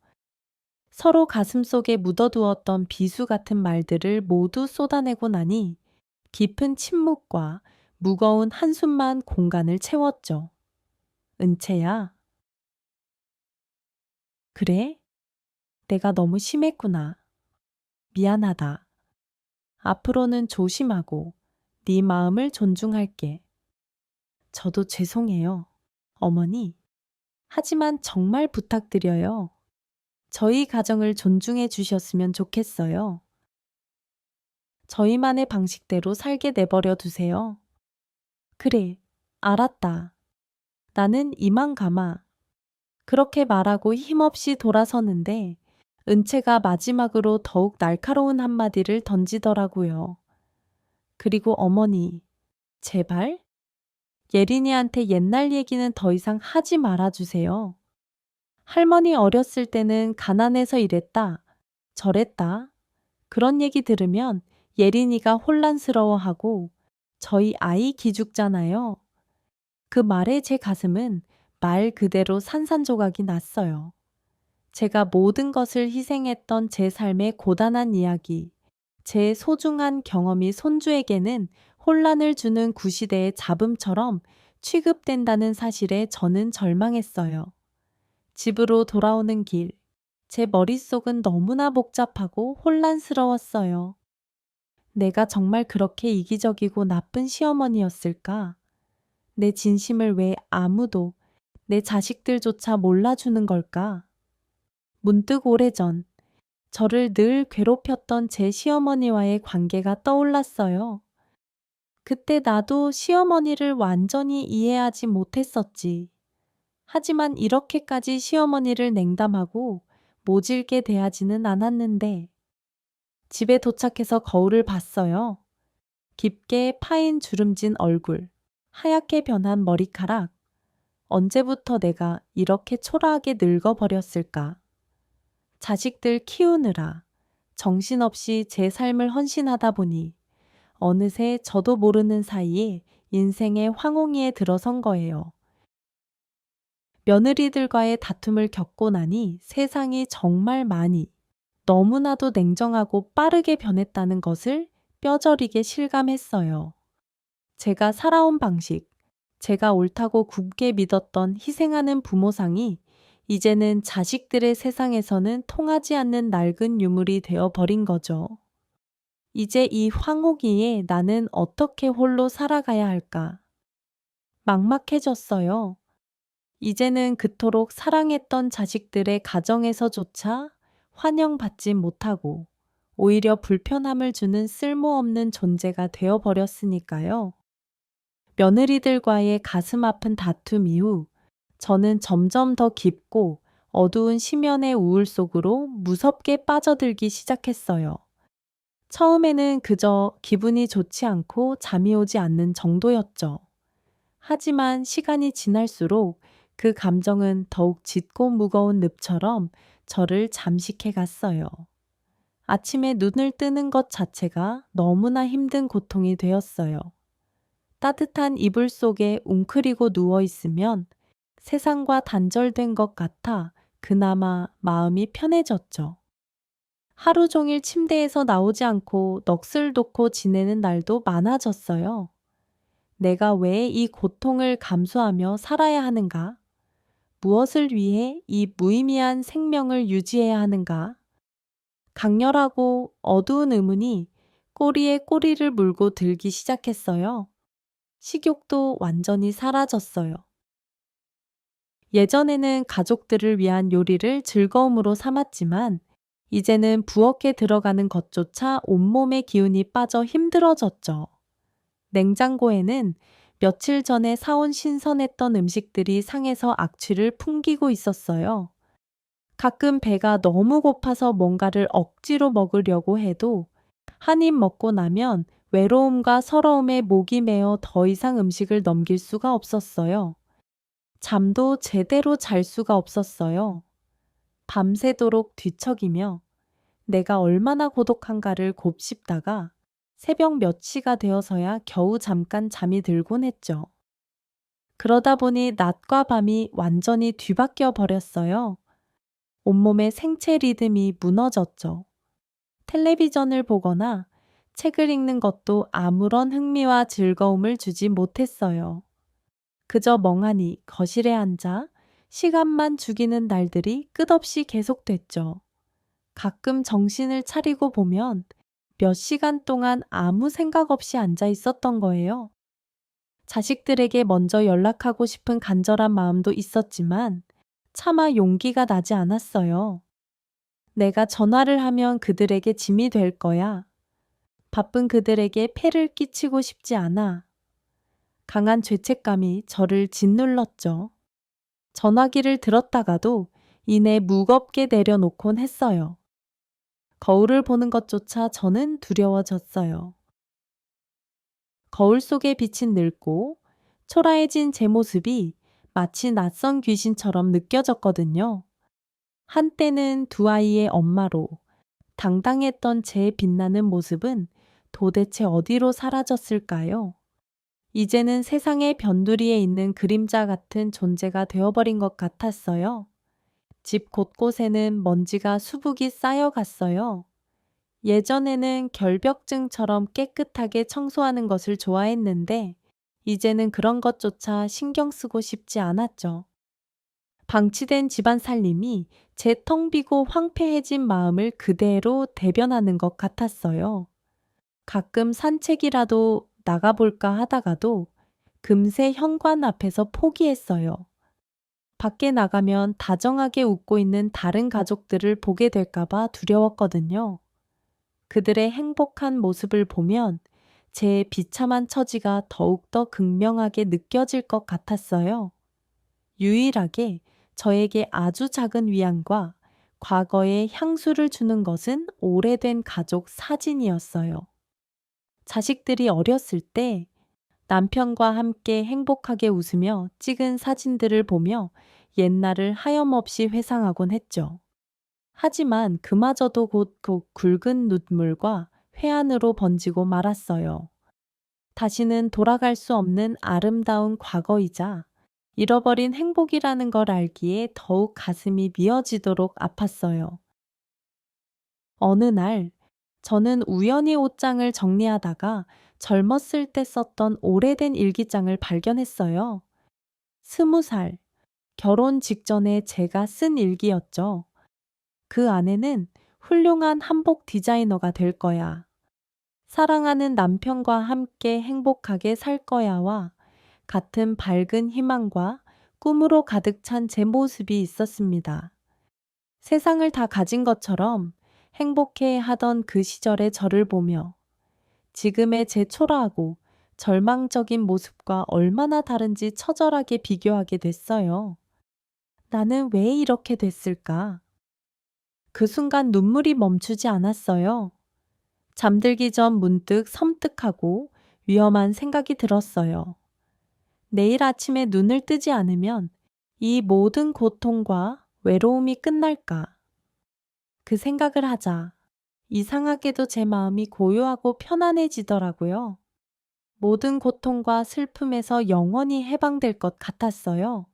서로 가슴속에 묻어두었던 비수 같은 말들을 모두 쏟아내고 나니 깊은 침묵과 무거운 한숨만 공간을 채웠죠. 은채야. 그래? 내가 너무 심했구나. 미안하다. 앞으로는 조심하고 네 마음을 존중할게. 저도 죄송해요. 어머니. 하지만 정말 부탁드려요. 저희 가정을 존중해 주셨으면 좋겠어요. 저희만의 방식대로 살게 내버려 두세요. 그래, 알았다. 나는 이만 가마. 그렇게 말하고 힘없이 돌아서는데 은채가 마지막으로 더욱 날카로운 한마디를 던지더라고요. 그리고 어머니, 제발 예린이한테 옛날 얘기는 더 이상 하지 말아주세요. 할머니 어렸을 때는 가난해서 이랬다, 저랬다. 그런 얘기 들으면 예린이가 혼란스러워하고 저희 아이 기죽잖아요. 그 말에 제 가슴은 말 그대로 산산조각이 났어요. 제가 모든 것을 희생했던 제 삶의 고단한 이야기, 제 소중한 경험이 손주에게는 혼란을 주는 구시대의 잡음처럼 취급된다는 사실에 저는 절망했어요. 집으로 돌아오는 길, 제 머릿속은 너무나 복잡하고 혼란스러웠어요. 내가 정말 그렇게 이기적이고 나쁜 시어머니였을까? 내 진심을 왜 아무도, 내 자식들조차 몰라주는 걸까? 문득 오래전, 저를 늘 괴롭혔던 제 시어머니와의 관계가 떠올랐어요. 그때 나도 시어머니를 완전히 이해하지 못했었지. 하지만 이렇게까지 시어머니를 냉담하고 모질게 대하지는 않았는데, 집에 도착해서 거울을 봤어요. 깊게 파인 주름진 얼굴, 하얗게 변한 머리카락. 언제부터 내가 이렇게 초라하게 늙어버렸을까? 자식들 키우느라 정신없이 제 삶을 헌신하다 보니 어느새 저도 모르는 사이에 인생의 황홍이에 들어선 거예요. 며느리들과의 다툼을 겪고 나니 세상이 정말 많이, 너무나도 냉정하고 빠르게 변했다는 것을 뼈저리게 실감했어요. 제가 살아온 방식, 제가 옳다고 굳게 믿었던 희생하는 부모상이 이제는 자식들의 세상에서는 통하지 않는 낡은 유물이 되어버린 거죠. 이제 이 황홀기에 나는 어떻게 홀로 살아가야 할까? 막막해졌어요. 이제는 그토록 사랑했던 자식들의 가정에서조차 환영받지 못하고 오히려 불편함을 주는 쓸모없는 존재가 되어버렸으니까요. 며느리들과의 가슴 아픈 다툼 이후 저는 점점 더 깊고 어두운 심연의 우울 속으로 무섭게 빠져들기 시작했어요. 처음에는 그저 기분이 좋지 않고 잠이 오지 않는 정도였죠. 하지만 시간이 지날수록 그 감정은 더욱 짙고 무거운 늪처럼 저를 잠식해 갔어요. 아침에 눈을 뜨는 것 자체가 너무나 힘든 고통이 되었어요. 따뜻한 이불 속에 웅크리고 누워 있으면 세상과 단절된 것 같아 그나마 마음이 편해졌죠. 하루 종일 침대에서 나오지 않고 넋을 놓고 지내는 날도 많아졌어요. 내가 왜 이 고통을 감수하며 살아야 하는가? 무엇을 위해 이 무의미한 생명을 유지해야 하는가? 강렬하고 어두운 의문이 꼬리에 꼬리를 물고 들기 시작했어요. 식욕도 완전히 사라졌어요. 예전에는 가족들을 위한 요리를 즐거움으로 삼았지만 이제는 부엌에 들어가는 것조차 온몸의 기운이 빠져 힘들어졌죠. 냉장고에는 며칠 전에 사온 신선했던 음식들이 상해서 악취를 풍기고 있었어요. 가끔 배가 너무 고파서 뭔가를 억지로 먹으려고 해도 한 입 먹고 나면 외로움과 서러움에 목이 메어 더 이상 음식을 넘길 수가 없었어요. 잠도 제대로 잘 수가 없었어요. 밤새도록 뒤척이며 내가 얼마나 고독한가를 곱씹다가 새벽 몇 시가 되어서야 겨우 잠깐 잠이 들곤 했죠. 그러다 보니 낮과 밤이 완전히 뒤바뀌어 버렸어요. 온몸의 생체 리듬이 무너졌죠. 텔레비전을 보거나 책을 읽는 것도 아무런 흥미와 즐거움을 주지 못했어요. 그저 멍하니 거실에 앉아 시간만 죽이는 날들이 끝없이 계속됐죠. 가끔 정신을 차리고 보면 몇 시간 동안 아무 생각 없이 앉아 있었던 거예요. 자식들에게 먼저 연락하고 싶은 간절한 마음도 있었지만 차마 용기가 나지 않았어요. 내가 전화를 하면 그들에게 짐이 될 거야. 바쁜 그들에게 폐를 끼치고 싶지 않아. 강한 죄책감이 저를 짓눌렀죠. 전화기를 들었다가도 이내 무겁게 내려놓곤 했어요. 거울을 보는 것조차 저는 두려워졌어요. 거울 속에 비친 늙고 초라해진 제 모습이 마치 낯선 귀신처럼 느껴졌거든요. 한때는 두 아이의 엄마로 당당했던 제 빛나는 모습은 도대체 어디로 사라졌을까요? 이제는 세상의 변두리에 있는 그림자 같은 존재가 되어버린 것 같았어요. 집 곳곳에는 먼지가 수북이 쌓여갔어요. 예전에는 결벽증처럼 깨끗하게 청소하는 것을 좋아했는데 이제는 그런 것조차 신경 쓰고 싶지 않았죠. 방치된 집안 살림이 제 텅 비고 황폐해진 마음을 그대로 대변하는 것 같았어요. 가끔 산책이라도 나가볼까 하다가도 금세 현관 앞에서 포기했어요. 밖에 나가면 다정하게 웃고 있는 다른 가족들을 보게 될까봐 두려웠거든요. 그들의 행복한 모습을 보면 제 비참한 처지가 더욱더 극명하게 느껴질 것 같았어요. 유일하게 저에게 아주 작은 위안과 과거의 향수를 주는 것은 오래된 가족 사진이었어요. 자식들이 어렸을 때 남편과 함께 행복하게 웃으며 찍은 사진들을 보며 옛날을 하염없이 회상하곤 했죠. 하지만 그마저도 곧 그 굵은 눈물과 회한으로 번지고 말았어요. 다시는 돌아갈 수 없는 아름다운 과거이자 잃어버린 행복이라는 걸 알기에 더욱 가슴이 미어지도록 아팠어요. 어느 날 저는 우연히 옷장을 정리하다가 젊었을 때 썼던 오래된 일기장을 발견했어요. 20살, 결혼 직전에 제가 쓴 일기였죠. 그 안에는 훌륭한 한복 디자이너가 될 거야. 사랑하는 남편과 함께 행복하게 살 거야와 같은 밝은 희망과 꿈으로 가득 찬 제 모습이 있었습니다. 세상을 다 가진 것처럼 행복해 하던 그 시절의 저를 보며 지금의 제 초라하고 절망적인 모습과 얼마나 다른지 처절하게 비교하게 됐어요. 나는 왜 이렇게 됐을까? 그 순간 눈물이 멈추지 않았어요. 잠들기 전 문득 섬뜩하고 위험한 생각이 들었어요. 내일 아침에 눈을 뜨지 않으면 이 모든 고통과 외로움이 끝날까? 그 생각을 하자 이상하게도 제 마음이 고요하고 편안해지더라고요. 모든 고통과 슬픔에서 영원히 해방될 것 같았어요.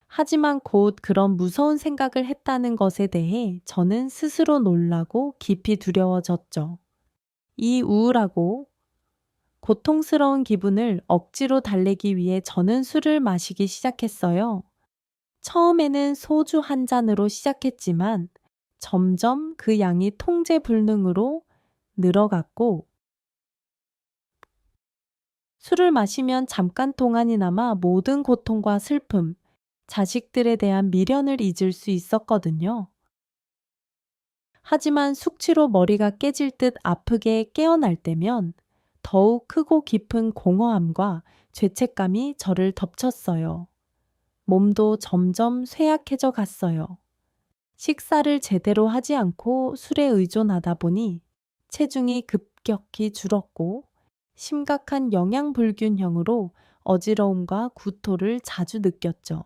하지만 곧 그런 무서운 생각을 했다는 것에 대해 저는 스스로 놀라고 깊이 두려워졌죠. 이 우울하고 고통스러운 기분을 억지로 달래기 위해 저는 술을 마시기 시작했어요. 처음에는 소주 한 잔으로 시작했지만 점점 그 양이 통제 불능으로 늘어갔고, 술을 마시면 잠깐 동안이나마 모든 고통과 슬픔, 자식들에 대한 미련을 잊을 수 있었거든요. 하지만 숙취로 머리가 깨질 듯 아프게 깨어날 때면 더욱 크고 깊은 공허함과 죄책감이 저를 덮쳤어요. 몸도 점점 쇠약해져 갔어요. 식사를 제대로 하지 않고 술에 의존하다 보니 체중이 급격히 줄었고, 심각한 영양불균형으로 어지러움과 구토를 자주 느꼈죠.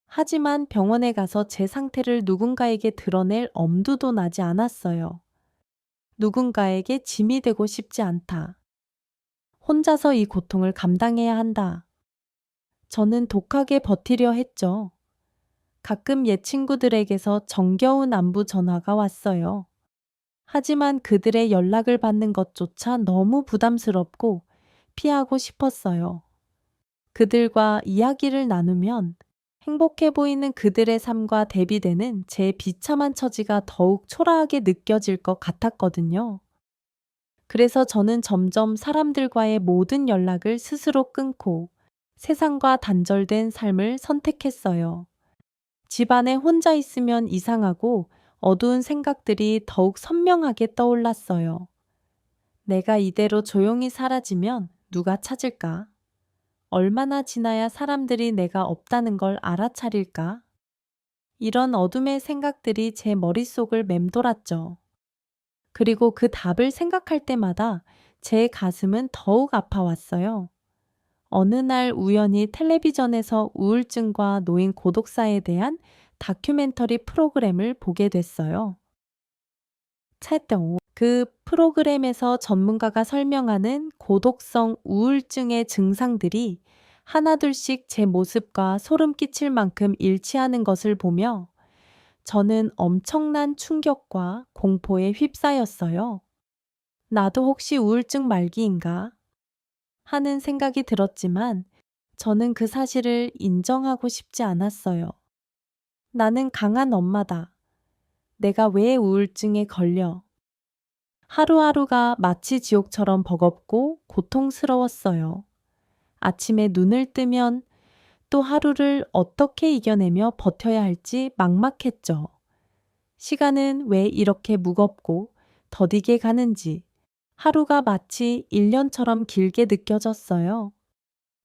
하지만 병원에 가서 제 상태를 누군가에게 드러낼 엄두도 나지 않았어요. 누군가에게 짐이 되고 싶지 않다. 혼자서 이 고통을 감당해야 한다. 저는 독하게 버티려 했죠. 가끔 옛 친구들에게서 정겨운 안부 전화가 왔어요. 하지만 그들의 연락을 받는 것조차 너무 부담스럽고 피하고 싶었어요. 그들과 이야기를 나누면 행복해 보이는 그들의 삶과 대비되는 제 비참한 처지가 더욱 초라하게 느껴질 것 같았거든요. 그래서 저는 점점 사람들과의 모든 연락을 스스로 끊고 세상과 단절된 삶을 선택했어요. 집안에 혼자 있으면 이상하고 어두운 생각들이 더욱 선명하게 떠올랐어요. 내가 이대로 조용히 사라지면 누가 찾을까? 얼마나 지나야 사람들이 내가 없다는 걸 알아차릴까? 이런 어둠의 생각들이 제 머릿속을 맴돌았죠. 그리고 그 답을 생각할 때마다 제 가슴은 더욱 아파왔어요. 어느 날 우연히 텔레비전에서 우울증과 노인 고독사에 대한 다큐멘터리 프로그램을 보게 됐어요. 그 프로그램에서 전문가가 설명하는 고독성 우울증의 증상들이 하나둘씩 제 모습과 소름 끼칠 만큼 일치하는 것을 보며 저는 엄청난 충격과 공포에 휩싸였어요. 나도 혹시 우울증 말기인가 하는 생각이 들었지만 저는 그 사실을 인정하고 싶지 않았어요. 나는 강한 엄마다. 내가 왜 우울증에 걸려? 하루하루가 마치 지옥처럼 버겁고 고통스러웠어요. 아침에 눈을 뜨면 또 하루를 어떻게 이겨내며 버텨야 할지 막막했죠. 시간은 왜 이렇게 무겁고 더디게 가는지 하루가 마치 1년처럼 길게 느껴졌어요.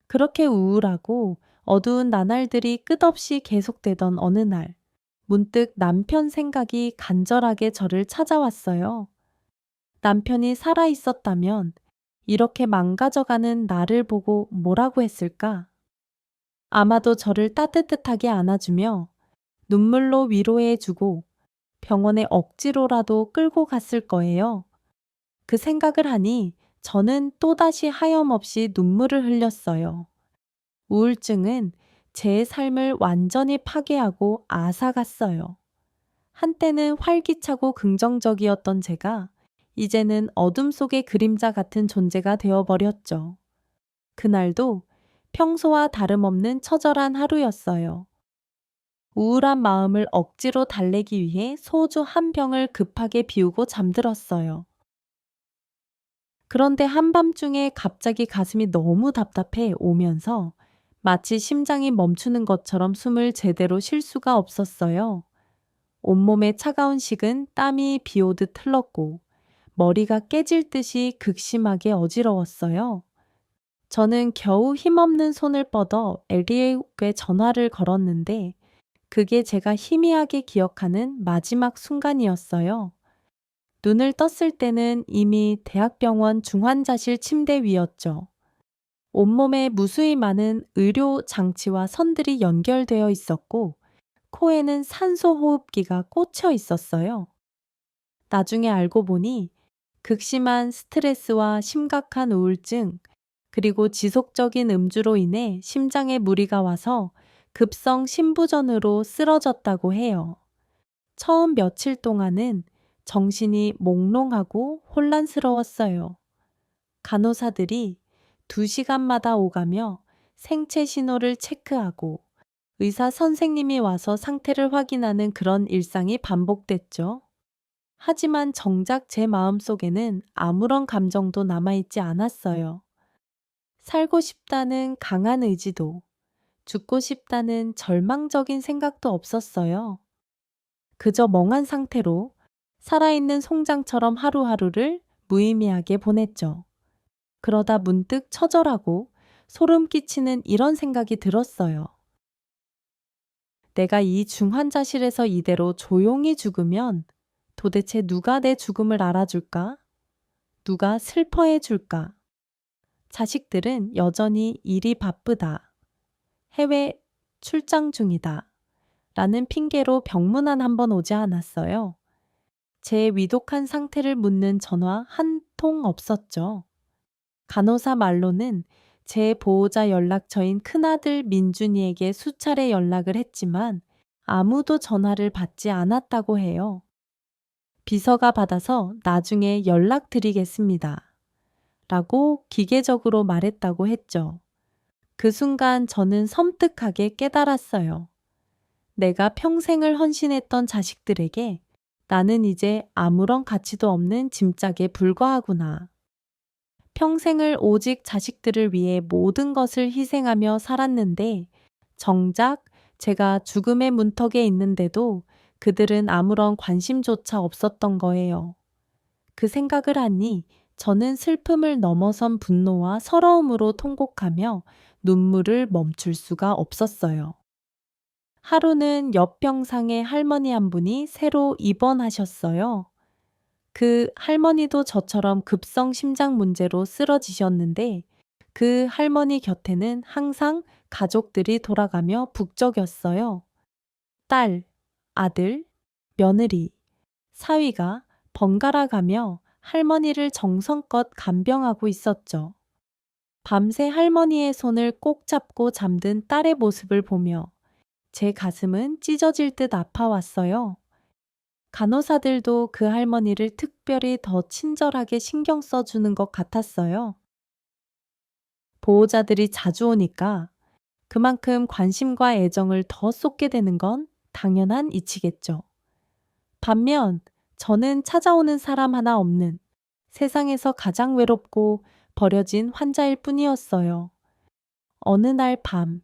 그렇게 우울하고 어두운 나날들이 끝없이 계속되던 어느 날, 문득 남편 생각이 간절하게 저를 찾아왔어요. 남편이 살아 있었다면 이렇게 망가져가는 나를 보고 뭐라고 했을까? 아마도 저를 따뜻하게 안아주며 눈물로 위로해주고 병원에 억지로라도 끌고 갔을 거예요. 그 생각을 하니 저는 또다시 하염없이 눈물을 흘렸어요. 우울증은 제 삶을 완전히 파괴하고 앗아갔어요. 한때는 활기차고 긍정적이었던 제가 이제는 어둠 속의 그림자 같은 존재가 되어버렸죠. 그날도 평소와 다름없는 처절한 하루였어요. 우울한 마음을 억지로 달래기 위해 소주 한 병을 급하게 비우고 잠들었어요. 그런데 한밤중에 갑자기 가슴이 너무 답답해 오면서 마치 심장이 멈추는 것처럼 숨을 제대로 쉴 수가 없었어요. 온몸에 차가운 식은 땀이 비 오듯 흘렀고 머리가 깨질 듯이 극심하게 어지러웠어요. 저는 겨우 힘없는 손을 뻗어 에리에게 전화를 걸었는데 그게 제가 희미하게 기억하는 마지막 순간이었어요. 눈을 떴을 때는 이미 대학병원 중환자실 침대 위였죠. 온몸에 무수히 많은 의료 장치와 선들이 연결되어 있었고 코에는 산소 호흡기가 꽂혀 있었어요. 나중에 알고 보니 극심한 스트레스와 심각한 우울증, 그리고 지속적인 음주로 인해 심장에 무리가 와서 급성 심부전으로 쓰러졌다고 해요. 처음 며칠 동안은 정신이 몽롱하고 혼란스러웠어요. 간호사들이 2시간마다 오가며 생체 신호를 체크하고 의사 선생님이 와서 상태를 확인하는 그런 일상이 반복됐죠. 하지만 정작 제 마음속에는 아무런 감정도 남아있지 않았어요. 살고 싶다는 강한 의지도, 죽고 싶다는 절망적인 생각도 없었어요. 그저 멍한 상태로 살아있는 송장처럼 하루하루를 무의미하게 보냈죠. 그러다 문득 처절하고 소름 끼치는 이런 생각이 들었어요. 내가 이 중환자실에서 이대로 조용히 죽으면 도대체 누가 내 죽음을 알아줄까? 누가 슬퍼해 줄까? 자식들은 여전히 일이 바쁘다. 해외 출장 중이다. 라는 핑계로 병문안 한 번 오지 않았어요. 제 위독한 상태를 묻는 전화 한 통 없었죠. 간호사 말로는 제 보호자 연락처인 큰아들 민준이에게 수차례 연락을 했지만 아무도 전화를 받지 않았다고 해요. 비서가 받아서 나중에 연락드리겠습니다. 라고 기계적으로 말했다고 했죠. 그 순간 저는 섬뜩하게 깨달았어요. 내가 평생을 헌신했던 자식들에게 나는 이제 아무런 가치도 없는 짐짝에 불과하구나. 평생을 오직 자식들을 위해 모든 것을 희생하며 살았는데 정작 제가 죽음의 문턱에 있는데도 그들은 아무런 관심조차 없었던 거예요. 그 생각을 하니 저는 슬픔을 넘어선 분노와 서러움으로 통곡하며 눈물을 멈출 수가 없었어요. 하루는 옆 병상에 할머니 한 분이 새로 입원하셨어요. 그 할머니도 저처럼 급성 심장 문제로 쓰러지셨는데 그 할머니 곁에는 항상 가족들이 돌아가며 북적였어요. 딸, 아들, 며느리, 사위가 번갈아 가며 할머니를 정성껏 간병하고 있었죠. 밤새 할머니의 손을 꼭 잡고 잠든 딸의 모습을 보며 제 가슴은 찢어질 듯 아파왔어요. 간호사들도 그 할머니를 특별히 더 친절하게 신경 써주는 것 같았어요. 보호자들이 자주 오니까 그만큼 관심과 애정을 더 쏟게 되는 건 당연한 이치겠죠. 반면 저는 찾아오는 사람 하나 없는 세상에서 가장 외롭고 버려진 환자일 뿐이었어요. 어느 날 밤,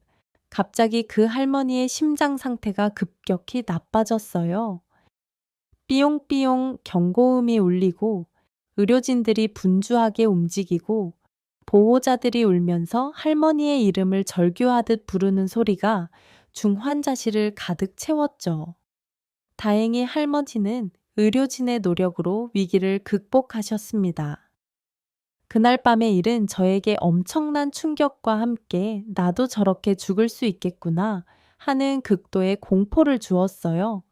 갑자기 그 할머니의 심장 상태가 급격히 나빠졌어요. 삐용삐용 경고음이 울리고 의료진들이 분주하게 움직이고 보호자들이 울면서 할머니의 이름을 절규하듯 부르는 소리가 중환자실을 가득 채웠죠. 다행히 할머니는 의료진의 노력으로 위기를 극복하셨습니다. 그날 밤의 일은 저에게 엄청난 충격과 함께 나도 저렇게 죽을 수 있겠구나 하는 극도의 공포를 주었어요.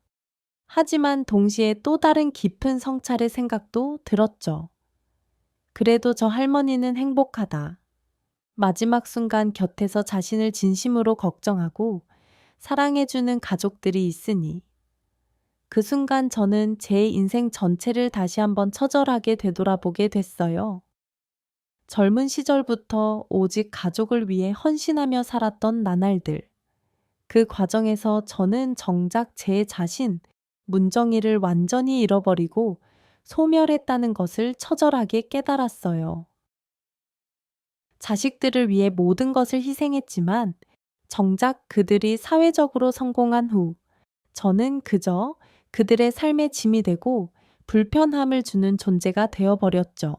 하지만 동시에 또 다른 깊은 성찰의 생각도 들었죠. 그래도 저 할머니는 행복하다. 마지막 순간 곁에서 자신을 진심으로 걱정하고 사랑해주는 가족들이 있으니. 그 순간 저는 제 인생 전체를 다시 한번 처절하게 되돌아보게 됐어요. 젊은 시절부터 오직 가족을 위해 헌신하며 살았던 나날들. 그 과정에서 저는 정작 제 자신, 문정이를 완전히 잃어버리고 소멸했다는 것을 처절하게 깨달았어요. 자식들을 위해 모든 것을 희생했지만 정작 그들이 사회적으로 성공한 후 저는 그저 그들의 삶의 짐이 되고 불편함을 주는 존재가 되어버렸죠.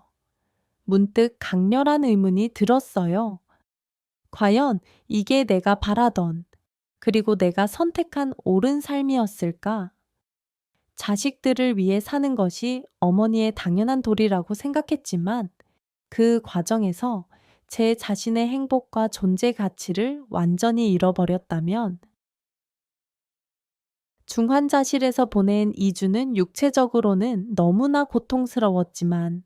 문득 강렬한 의문이 들었어요. 과연 이게 내가 바라던 그리고 내가 선택한 옳은 삶이었을까? 자식들을 위해 사는 것이 어머니의 당연한 도리라고 생각했지만 그 과정에서 제 자신의 행복과 존재 가치를 완전히 잃어버렸다면 중환자실에서 보낸 2주는 육체적으로는 너무나 고통스러웠지만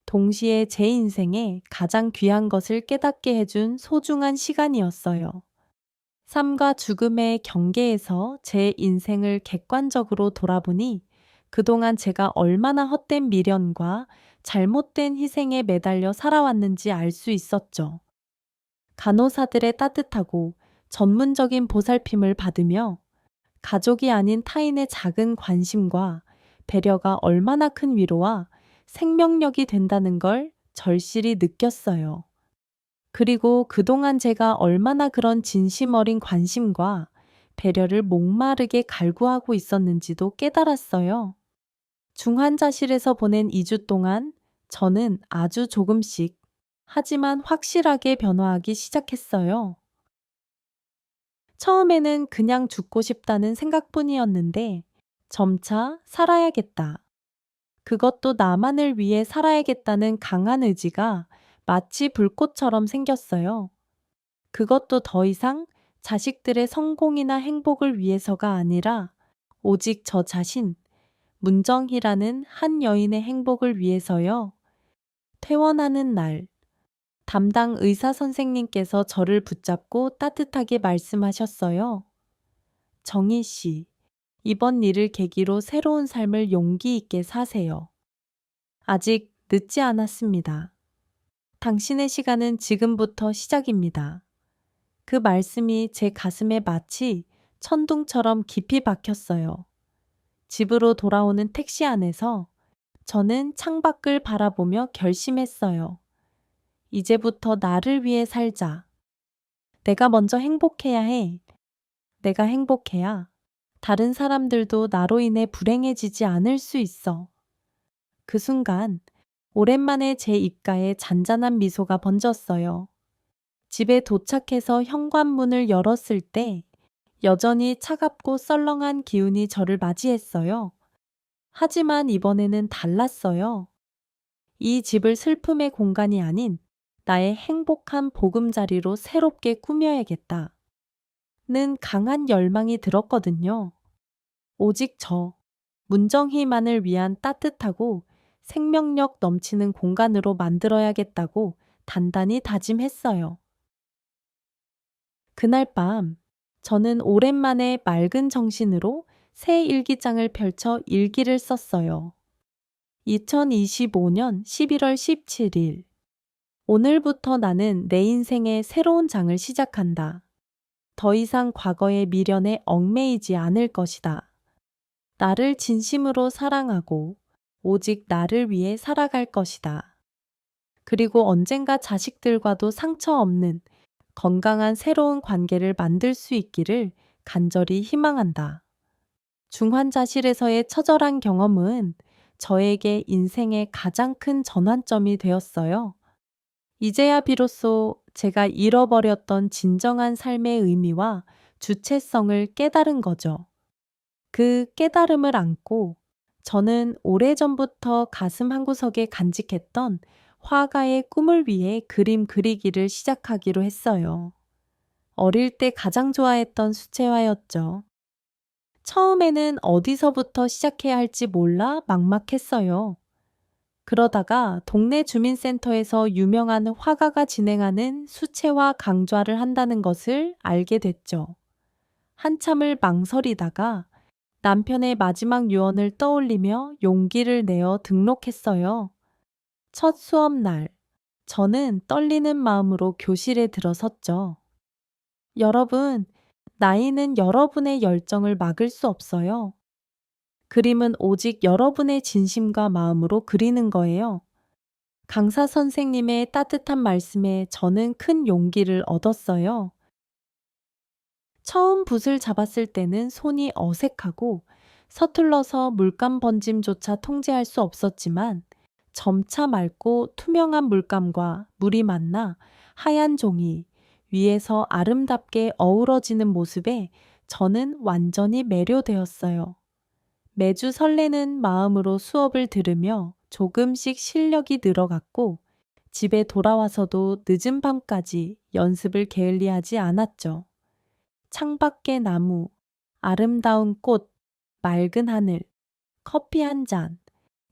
동시에 제 인생에 가장 귀한 것을 깨닫게 해준 소중한 시간이었어요. 삶과 죽음의 경계에서 제 인생을 객관적으로 돌아보니 그동안 제가 얼마나 헛된 미련과 잘못된 희생에 매달려 살아왔는지 알 수 있었죠. 간호사들의 따뜻하고 전문적인 보살핌을 받으며 가족이 아닌 타인의 작은 관심과 배려가 얼마나 큰 위로와 생명력이 된다는 걸 절실히 느꼈어요. 그리고 그동안 제가 얼마나 그런 진심 어린 관심과 배려를 목마르게 갈구하고 있었는지도 깨달았어요. 중환자실에서 보낸 2주 동안 저는 아주 조금씩 하지만 확실하게 변화하기 시작했어요. 처음에는 그냥 죽고 싶다는 생각뿐이었는데 점차 살아야겠다. 그것도 나만을 위해 살아야겠다는 강한 의지가 마치 불꽃처럼 생겼어요. 그것도 더 이상 자식들의 성공이나 행복을 위해서가 아니라 오직 저 자신, 문정희라는 한 여인의 행복을 위해서요. 퇴원하는 날, 담당 의사 선생님께서 저를 붙잡고 따뜻하게 말씀하셨어요. 정희 씨, 이번 일을 계기로 새로운 삶을 용기 있게 사세요. 아직 늦지 않았습니다. 당신의 시간은 지금부터 시작입니다. 그 말씀이 제 가슴에 마치 천둥처럼 깊이 박혔어요. 집으로 돌아오는 택시 안에서 저는 창밖을 바라보며 결심했어요. 이제부터 나를 위해 살자. 내가 먼저 행복해야 해. 내가 행복해야 다른 사람들도 나로 인해 불행해지지 않을 수 있어. 그 순간 오랜만에 제 입가에 잔잔한 미소가 번졌어요. 집에 도착해서 현관문을 열었을 때 여전히 차갑고 썰렁한 기운이 저를 맞이했어요. 하지만 이번에는 달랐어요. 이 집을 슬픔의 공간이 아닌 나의 행복한 보금자리로 새롭게 꾸며야겠다. 는 강한 열망이 들었거든요. 오직 저, 문정희만을 위한 따뜻하고 생명력 넘치는 공간으로 만들어야겠다고 단단히 다짐했어요. 그날 밤, 저는 오랜만에 맑은 정신으로 새 일기장을 펼쳐 일기를 썼어요. 2025년 11월 17일. 오늘부터 나는 내 인생의 새로운 장을 시작한다. 더 이상 과거의 미련에 얽매이지 않을 것이다. 나를 진심으로 사랑하고 오직 나를 위해 살아갈 것이다. 그리고 언젠가 자식들과도 상처 없는 건강한 새로운 관계를 만들 수 있기를 간절히 희망한다. 중환자실에서의 처절한 경험은 저에게 인생의 가장 큰 전환점이 되었어요. 이제야 비로소 제가 잃어버렸던 진정한 삶의 의미와 주체성을 깨달은 거죠. 그 깨달음을 안고 저는 오래전부터 가슴 한구석에 간직했던 화가의 꿈을 위해 그림 그리기를 시작하기로 했어요. 어릴 때 가장 좋아했던 수채화였죠. 처음에는 어디서부터 시작해야 할지 몰라 막막했어요. 그러다가 동네 주민센터에서 유명한 화가가 진행하는 수채화 강좌를 한다는 것을 알게 됐죠. 한참을 망설이다가 남편의 마지막 유언을 떠올리며 용기를 내어 등록했어요. 첫 수업 날, 저는 떨리는 마음으로 교실에 들어섰죠. 여러분, 나이는 여러분의 열정을 막을 수 없어요. 그림은 오직 여러분의 진심과 마음으로 그리는 거예요. 강사 선생님의 따뜻한 말씀에 저는 큰 용기를 얻었어요. 처음 붓을 잡았을 때는 손이 어색하고 서툴러서 물감 번짐조차 통제할 수 없었지만 점차 맑고 투명한 물감과 물이 만나 하얀 종이 위에서 아름답게 어우러지는 모습에 저는 완전히 매료되었어요. 매주 설레는 마음으로 수업을 들으며 조금씩 실력이 늘어갔고 집에 돌아와서도 늦은 밤까지 연습을 게을리하지 않았죠. 창밖의 나무, 아름다운 꽃, 맑은 하늘, 커피 한 잔,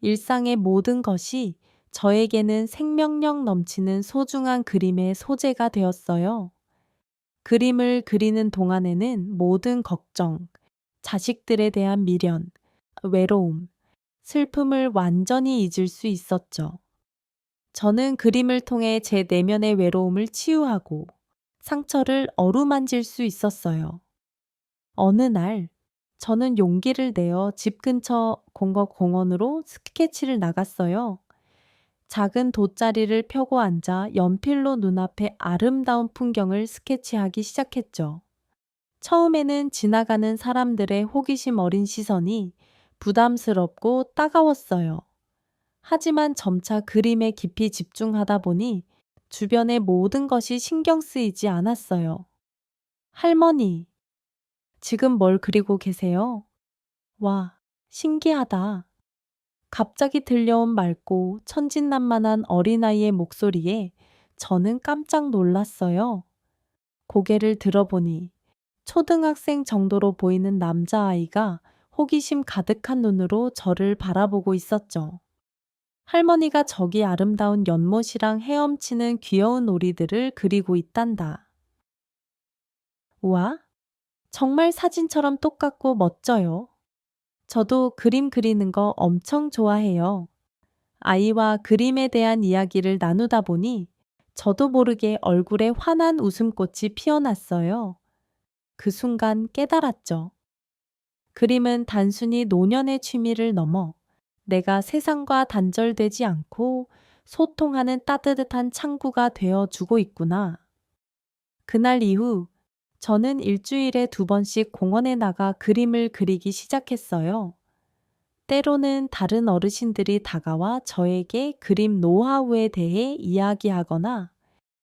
일상의 모든 것이 저에게는 생명력 넘치는 소중한 그림의 소재가 되었어요. 그림을 그리는 동안에는 모든 걱정, 자식들에 대한 미련, 외로움, 슬픔을 완전히 잊을 수 있었죠. 저는 그림을 통해 제 내면의 외로움을 치유하고 상처를 어루만질 수 있었어요. 어느 날, 저는 용기를 내어 집 근처 공원으로 스케치를 나갔어요. 작은 돗자리를 펴고 앉아 연필로 눈앞에 아름다운 풍경을 스케치하기 시작했죠. 처음에는 지나가는 사람들의 호기심 어린 시선이 부담스럽고 따가웠어요. 하지만 점차 그림에 깊이 집중하다 보니 주변의 모든 것이 신경 쓰이지 않았어요. 할머니, 지금 뭘 그리고 계세요? 와, 신기하다. 갑자기 들려온 맑고 천진난만한 어린아이의 목소리에 저는 깜짝 놀랐어요. 고개를 들어보니 초등학생 정도로 보이는 남자아이가 호기심 가득한 눈으로 저를 바라보고 있었죠. 할머니가 저기 아름다운 연못이랑 헤엄치는 귀여운 오리들을 그리고 있단다. 우와, 정말 사진처럼 똑같고 멋져요. 저도 그림 그리는 거 엄청 좋아해요. 아이와 그림에 대한 이야기를 나누다 보니 저도 모르게 얼굴에 환한 웃음꽃이 피어났어요. 그 순간 깨달았죠. 그림은 단순히 노년의 취미를 넘어 내가 세상과 단절되지 않고 소통하는 따뜻한 창구가 되어 주고 있구나. 그날 이후 저는 일주일에 2번씩 공원에 나가 그림을 그리기 시작했어요. 때로는 다른 어르신들이 다가와 저에게 그림 노하우에 대해 이야기하거나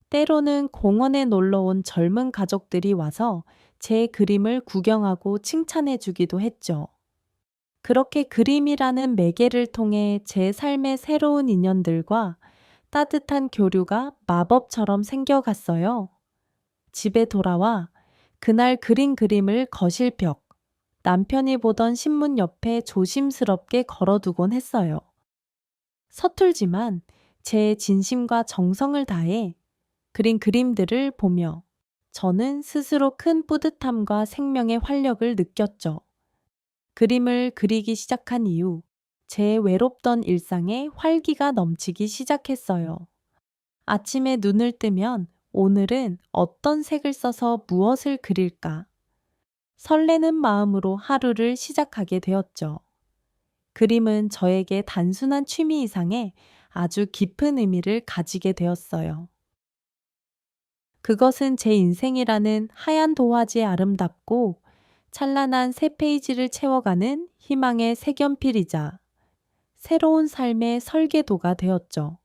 때로는 공원에 놀러 온 젊은 가족들이 와서 제 그림을 구경하고 칭찬해 주기도 했죠. 그렇게 그림이라는 매개를 통해 제 삶의 새로운 인연들과 따뜻한 교류가 마법처럼 생겨갔어요. 집에 돌아와 그날 그린 그림을 거실 벽, 남편이 보던 신문 옆에 조심스럽게 걸어두곤 했어요. 서툴지만 제 진심과 정성을 다해 그린 그림들을 보며 저는 스스로 큰 뿌듯함과 생명의 활력을 느꼈죠. 그림을 그리기 시작한 이후 제 외롭던 일상에 활기가 넘치기 시작했어요. 아침에 눈을 뜨면 오늘은 어떤 색을 써서 무엇을 그릴까? 설레는 마음으로 하루를 시작하게 되었죠. 그림은 저에게 단순한 취미 이상의 아주 깊은 의미를 가지게 되었어요. 그것은 제 인생이라는 하얀 도화지에 아름답고 찬란한 새 페이지를 채워가는 희망의 색연필이자 새로운 삶의 설계도가 되었죠.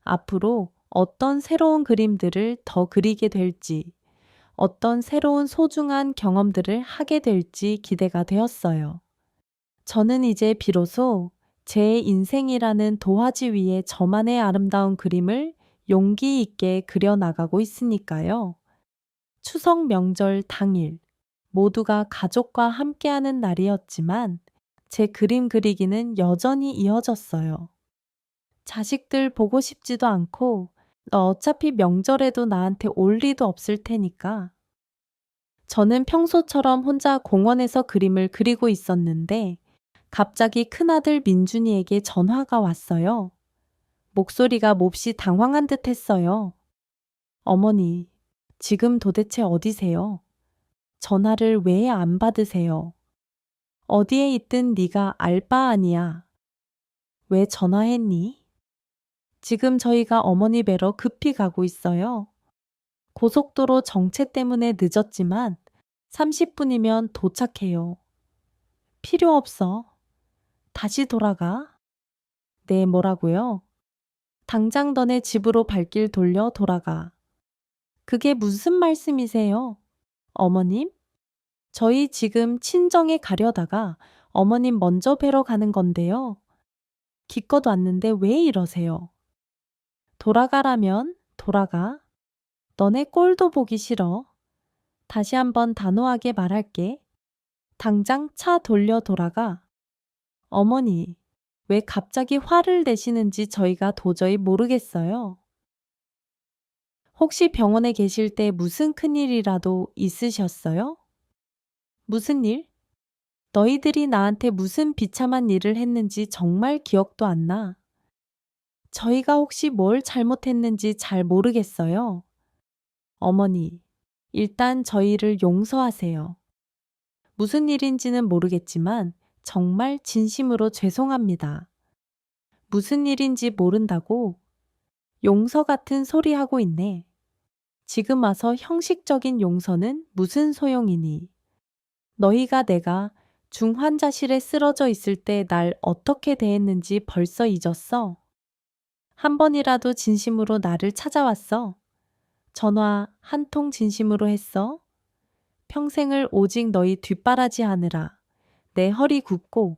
앞으로 어떤 새로운 그림들을 더 그리게 될지, 어떤 새로운 소중한 경험들을 하게 될지 기대가 되었어요. 저는 이제 비로소 제 인생이라는 도화지 위에 저만의 아름다운 그림을 용기 있게 그려나가고 있으니까요. 추석 명절 당일, 모두가 가족과 함께하는 날이었지만 제 그림 그리기는 여전히 이어졌어요. 자식들 보고 싶지도 않고 너 어차피 명절에도 나한테 올 리도 없을 테니까. 저는 평소처럼 혼자 공원에서 그림을 그리고 있었는데 갑자기 큰아들 민준이에게 전화가 왔어요. 목소리가 몹시 당황한 듯 했어요. 어머니, 지금 도대체 어디세요? 전화를 왜 안 받으세요? 어디에 있든 네가 알 바 아니야. 왜 전화했니? 지금 저희가 어머니 뵈러 급히 가고 있어요. 고속도로 정체 때문에 늦었지만 30분이면 도착해요. 필요 없어. 다시 돌아가. 네, 뭐라고요? 당장 너네 집으로 발길 돌려 돌아가. 그게 무슨 말씀이세요? 어머님? 저희 지금 친정에 가려다가 어머님 먼저 뵈러 가는 건데요. 기껏 왔는데 왜 이러세요? 돌아가라면 돌아가. 너네 꼴도 보기 싫어. 다시 한번 단호하게 말할게. 당장 차 돌려 돌아가. 어머니, 왜 갑자기 화를 내시는지 저희가 도저히 모르겠어요. 혹시 병원에 계실 때 무슨 큰일이라도 있으셨어요? 무슨 일? 너희들이 나한테 무슨 비참한 일을 했는지 정말 기억도 안 나. 저희가 혹시 뭘 잘못했는지 잘 모르겠어요. 어머니, 일단 저희를 용서하세요. 무슨 일인지는 모르겠지만 정말 진심으로 죄송합니다. 무슨 일인지 모른다고 용서 같은 소리 하고 있네. 지금 와서 형식적인 용서는 무슨 소용이니? 너희가 내가 중환자실에 쓰러져 있을 때 날 어떻게 대했는지 벌써 잊었어? 한 번이라도 진심으로 나를 찾아왔어? 전화 한 통 진심으로 했어? 평생을 오직 너희 뒷바라지 하느라 내 허리 굽고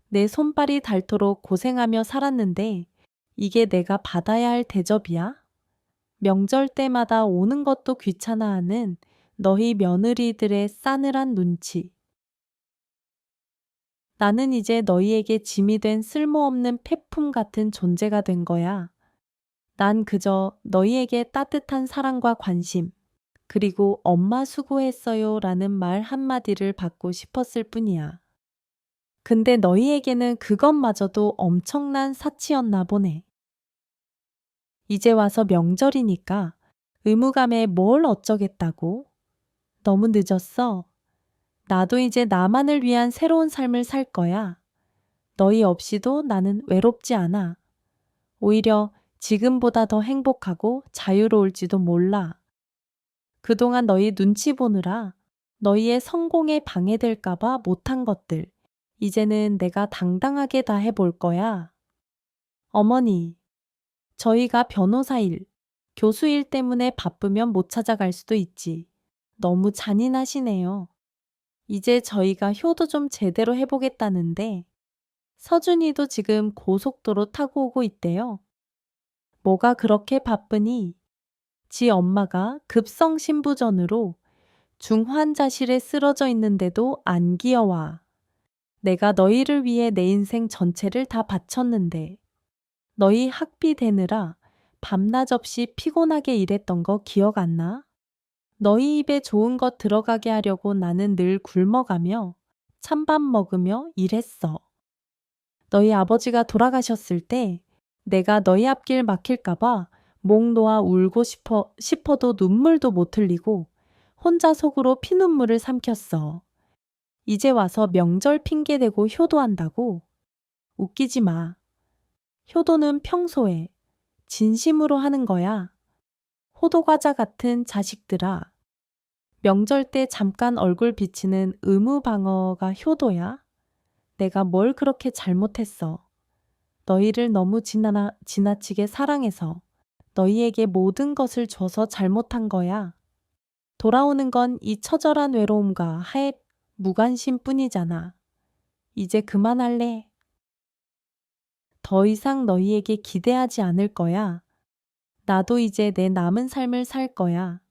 내 손발이 닳도록 고생하며 살았는데 이게 내가 받아야 할 대접이야? 명절 때마다 오는 것도 귀찮아하는 너희 며느리들의 싸늘한 눈치. 나는 이제 너희에게 짐이 된 쓸모없는 폐품 같은 존재가 된 거야. 난 그저 너희에게 따뜻한 사랑과 관심, 그리고 엄마 수고했어요 라는 말 한마디를 받고 싶었을 뿐이야. 근데 너희에게는 그것마저도 엄청난 사치였나 보네. 이제 와서 명절이니까 의무감에 뭘 어쩌겠다고? 너무 늦었어. 나도 이제 나만을 위한 새로운 삶을 살 거야. 너희 없이도 나는 외롭지 않아. 오히려 지금보다 더 행복하고 자유로울지도 몰라. 그동안 너희 눈치 보느라 너희의 성공에 방해될까봐 못한 것들, 이제는 내가 당당하게 다 해볼 거야. 어머니, 저희가 변호사 일, 교수 일 때문에 바쁘면 못 찾아갈 수도 있지. 너무 잔인하시네요. 이제 저희가 효도 좀 제대로 해보겠다는데 서준이도 지금 고속도로 타고 오고 있대요. 뭐가 그렇게 바쁘니? 지 엄마가 급성 신부전으로 중환자실에 쓰러져 있는데도 안 기어와. 내가 너희를 위해 내 인생 전체를 다 바쳤는데 너희 학비 대느라 밤낮 없이 피곤하게 일했던 거 기억 안 나? 너희 입에 좋은 것 들어가게 하려고 나는 늘 굶어가며 찬밥 먹으며 일했어. 너희 아버지가 돌아가셨을 때 내가 너희 앞길 막힐까봐 목 놓아 울고 싶어도 눈물도 못 흘리고 혼자 속으로 피눈물을 삼켰어. 이제 와서 명절 핑계대고 효도한다고? 웃기지 마. 효도는 평소에 진심으로 하는 거야. 호두과자 같은 자식들아. 명절 때 잠깐 얼굴 비치는 의무방어가 효도야? 내가 뭘 그렇게 잘못했어. 너희를 너무 지나치게 사랑해서 너희에게 모든 것을 줘서 잘못한 거야. 돌아오는 건 이 처절한 외로움과 하액 무관심뿐이잖아. 이제 그만할래. 더 이상 너희에게 기대하지 않을 거야. 나도 이제 내 남은 삶을 살 거야.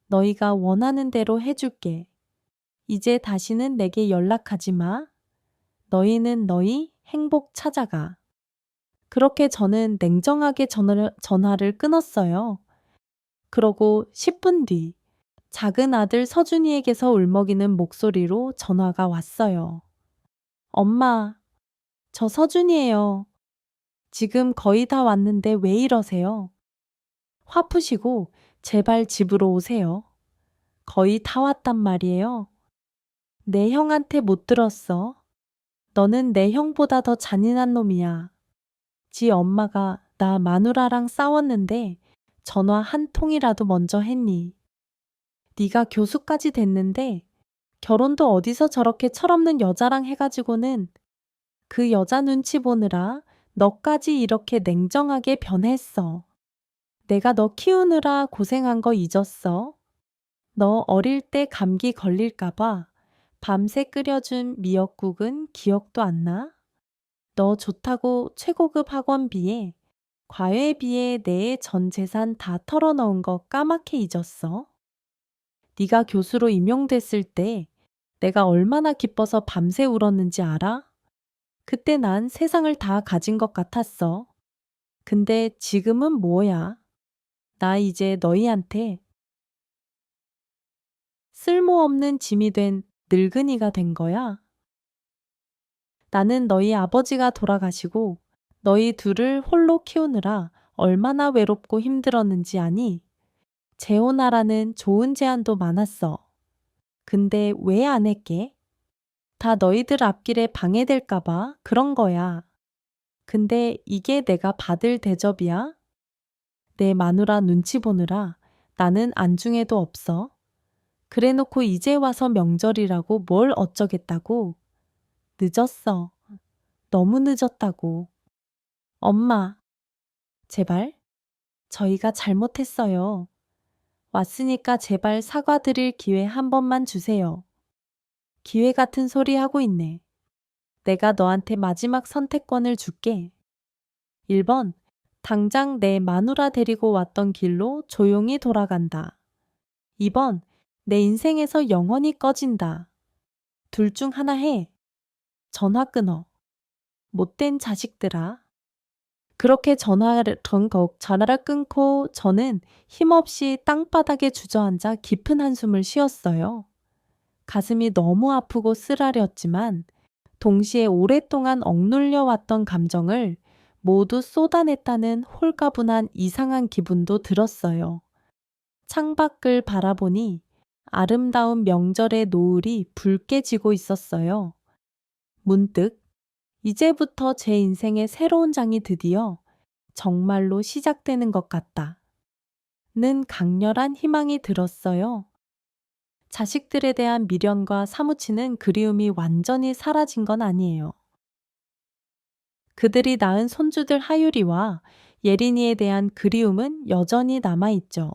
너희가 원하는 대로 해줄게. 이제 다시는 내게 연락하지 마. 너희는 너희 행복 찾아가. 그렇게 저는 냉정하게 전화를 끊었어요. 그러고 10분 뒤 작은 아들 서준이에게서 울먹이는 목소리로 전화가 왔어요. 엄마, 저 서준이에요. 지금 거의 다 왔는데 왜 이러세요? 화 푸시고 제발 집으로 오세요. 거의 다 왔단 말이에요. 내 형한테 못 들었어. 너는 내 형보다 더 잔인한 놈이야. 지 엄마가 나 마누라랑 싸웠는데 전화 한 통이라도 먼저 했니? 네가 교수까지 됐는데 결혼도 어디서 저렇게 철없는 여자랑 해가지고는 그 여자 눈치 보느라 너까지 이렇게 냉정하게 변했어. 내가 너 키우느라 고생한 거 잊었어? 너 어릴 때 감기 걸릴까봐 밤새 끓여준 미역국은 기억도 안 나? 너 좋다고 최고급 학원비에 과외비에 내 전 재산 다 털어넣은 거 까맣게 잊었어? 네가 교수로 임용됐을 때 내가 얼마나 기뻐서 밤새 울었는지 알아? 그때 난 세상을 다 가진 것 같았어. 근데 지금은 뭐야? 나 이제 너희한테 쓸모없는 짐이 된 늙은이가 된 거야. 나는 너희 아버지가 돌아가시고 너희 둘을 홀로 키우느라 얼마나 외롭고 힘들었는지 아니? 재혼하라는 좋은 제안도 많았어. 근데 왜 안 했게? 다 너희들 앞길에 방해될까봐 그런 거야. 근데 이게 내가 받을 대접이야? 내 마누라 눈치 보느라 나는 안중에도 없어. 그래 놓고 이제 와서 명절이라고 뭘 어쩌겠다고. 늦었어. 너무 늦었다고. 엄마, 제발. 저희가 잘못했어요. 왔으니까 제발 사과드릴 기회 한 번만 주세요. 기회 같은 소리 하고 있네. 내가 너한테 마지막 선택권을 줄게. 1번, 당장 내 마누라 데리고 왔던 길로 조용히 돌아간다. 2번, 내 인생에서 영원히 꺼진다. 둘 중 하나 해. 전화 끊어. 못된 자식들아. 그렇게 전화를 끊고 저는 힘없이 땅바닥에 주저앉아 깊은 한숨을 쉬었어요. 가슴이 너무 아프고 쓰라렸지만 동시에 오랫동안 억눌려 왔던 감정을 모두 쏟아냈다는 홀가분한 이상한 기분도 들었어요. 창밖을 바라보니 아름다운 명절의 노을이 붉게 지고 있었어요. 문득 이제부터 제 인생의 새로운 장이 드디어 정말로 시작되는 것 같다. 는 강렬한 희망이 들었어요. 자식들에 대한 미련과 사무치는 그리움이 완전히 사라진 건 아니에요. 그들이 낳은 손주들 하율이와 예린이에 대한 그리움은 여전히 남아있죠.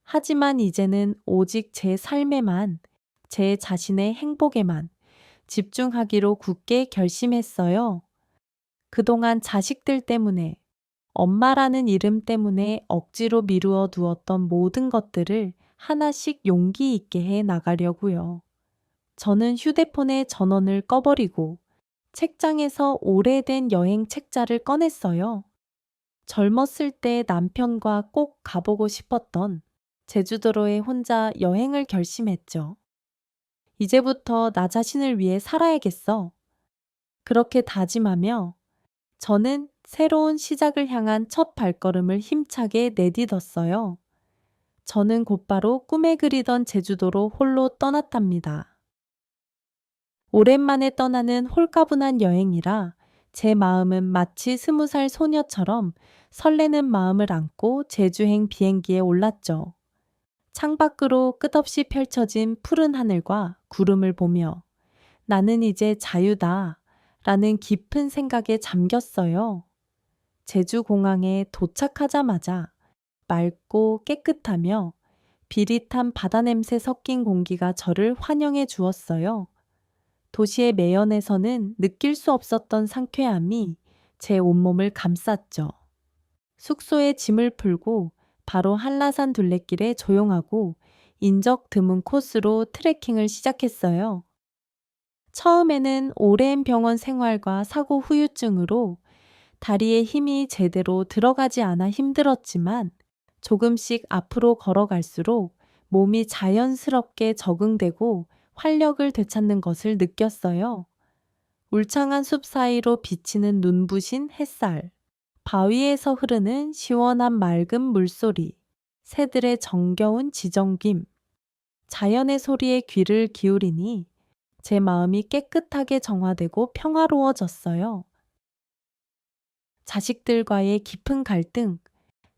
하지만 이제는 오직 제 삶에만, 제 자신의 행복에만 집중하기로 굳게 결심했어요. 그동안 자식들 때문에, 엄마라는 이름 때문에 억지로 미루어 두었던 모든 것들을 하나씩 용기 있게 해 나가려고요. 저는 휴대폰의 전원을 꺼버리고 책장에서 오래된 여행 책자를 꺼냈어요. 젊었을 때 남편과 꼭 가보고 싶었던 제주도로에 혼자 여행을 결심했죠. 이제부터 나 자신을 위해 살아야겠어. 그렇게 다짐하며 저는 새로운 시작을 향한 첫 발걸음을 힘차게 내딛었어요. 저는 곧바로 꿈에 그리던 제주도로 홀로 떠났답니다. 오랜만에 떠나는 홀가분한 여행이라 제 마음은 마치 20살 소녀처럼 설레는 마음을 안고 제주행 비행기에 올랐죠. 창밖으로 끝없이 펼쳐진 푸른 하늘과 구름을 보며 나는 이제 자유다 라는 깊은 생각에 잠겼어요. 제주공항에 도착하자마자 맑고 깨끗하며 비릿한 바다 냄새 섞인 공기가 저를 환영해 주었어요. 도시의 매연에서는 느낄 수 없었던 상쾌함이 제 온몸을 감쌌죠. 숙소에 짐을 풀고 바로 한라산 둘레길에 조용하고 인적 드문 코스로 트레킹을 시작했어요. 처음에는 오랜 병원 생활과 사고 후유증으로 다리에 힘이 제대로 들어가지 않아 힘들었지만 조금씩 앞으로 걸어갈수록 몸이 자연스럽게 적응되고 활력을 되찾는 것을 느꼈어요. 울창한 숲 사이로 비치는 눈부신 햇살, 바위에서 흐르는 시원한 맑은 물소리, 새들의 정겨운 지정김, 자연의 소리에 귀를 기울이니 제 마음이 깨끗하게 정화되고 평화로워졌어요. 자식들과의 깊은 갈등,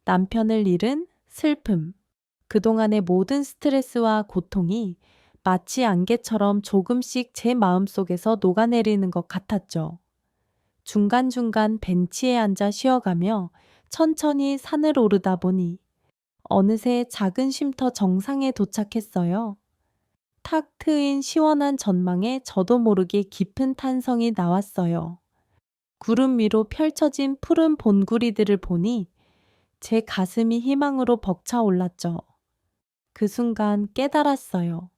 남편을 잃은 슬픔, 그동안의 모든 스트레스와 고통이 마치 안개처럼 조금씩 제 마음속에서 녹아내리는 것 같았죠. 중간중간 벤치에 앉아 쉬어가며 천천히 산을 오르다 보니 어느새 작은 쉼터 정상에 도착했어요. 탁 트인 시원한 전망에 저도 모르게 깊은 탄성이 나왔어요. 구름 위로 펼쳐진 푸른 본구리들을 보니 제 가슴이 희망으로 벅차올랐죠. 그 순간 깨달았어요.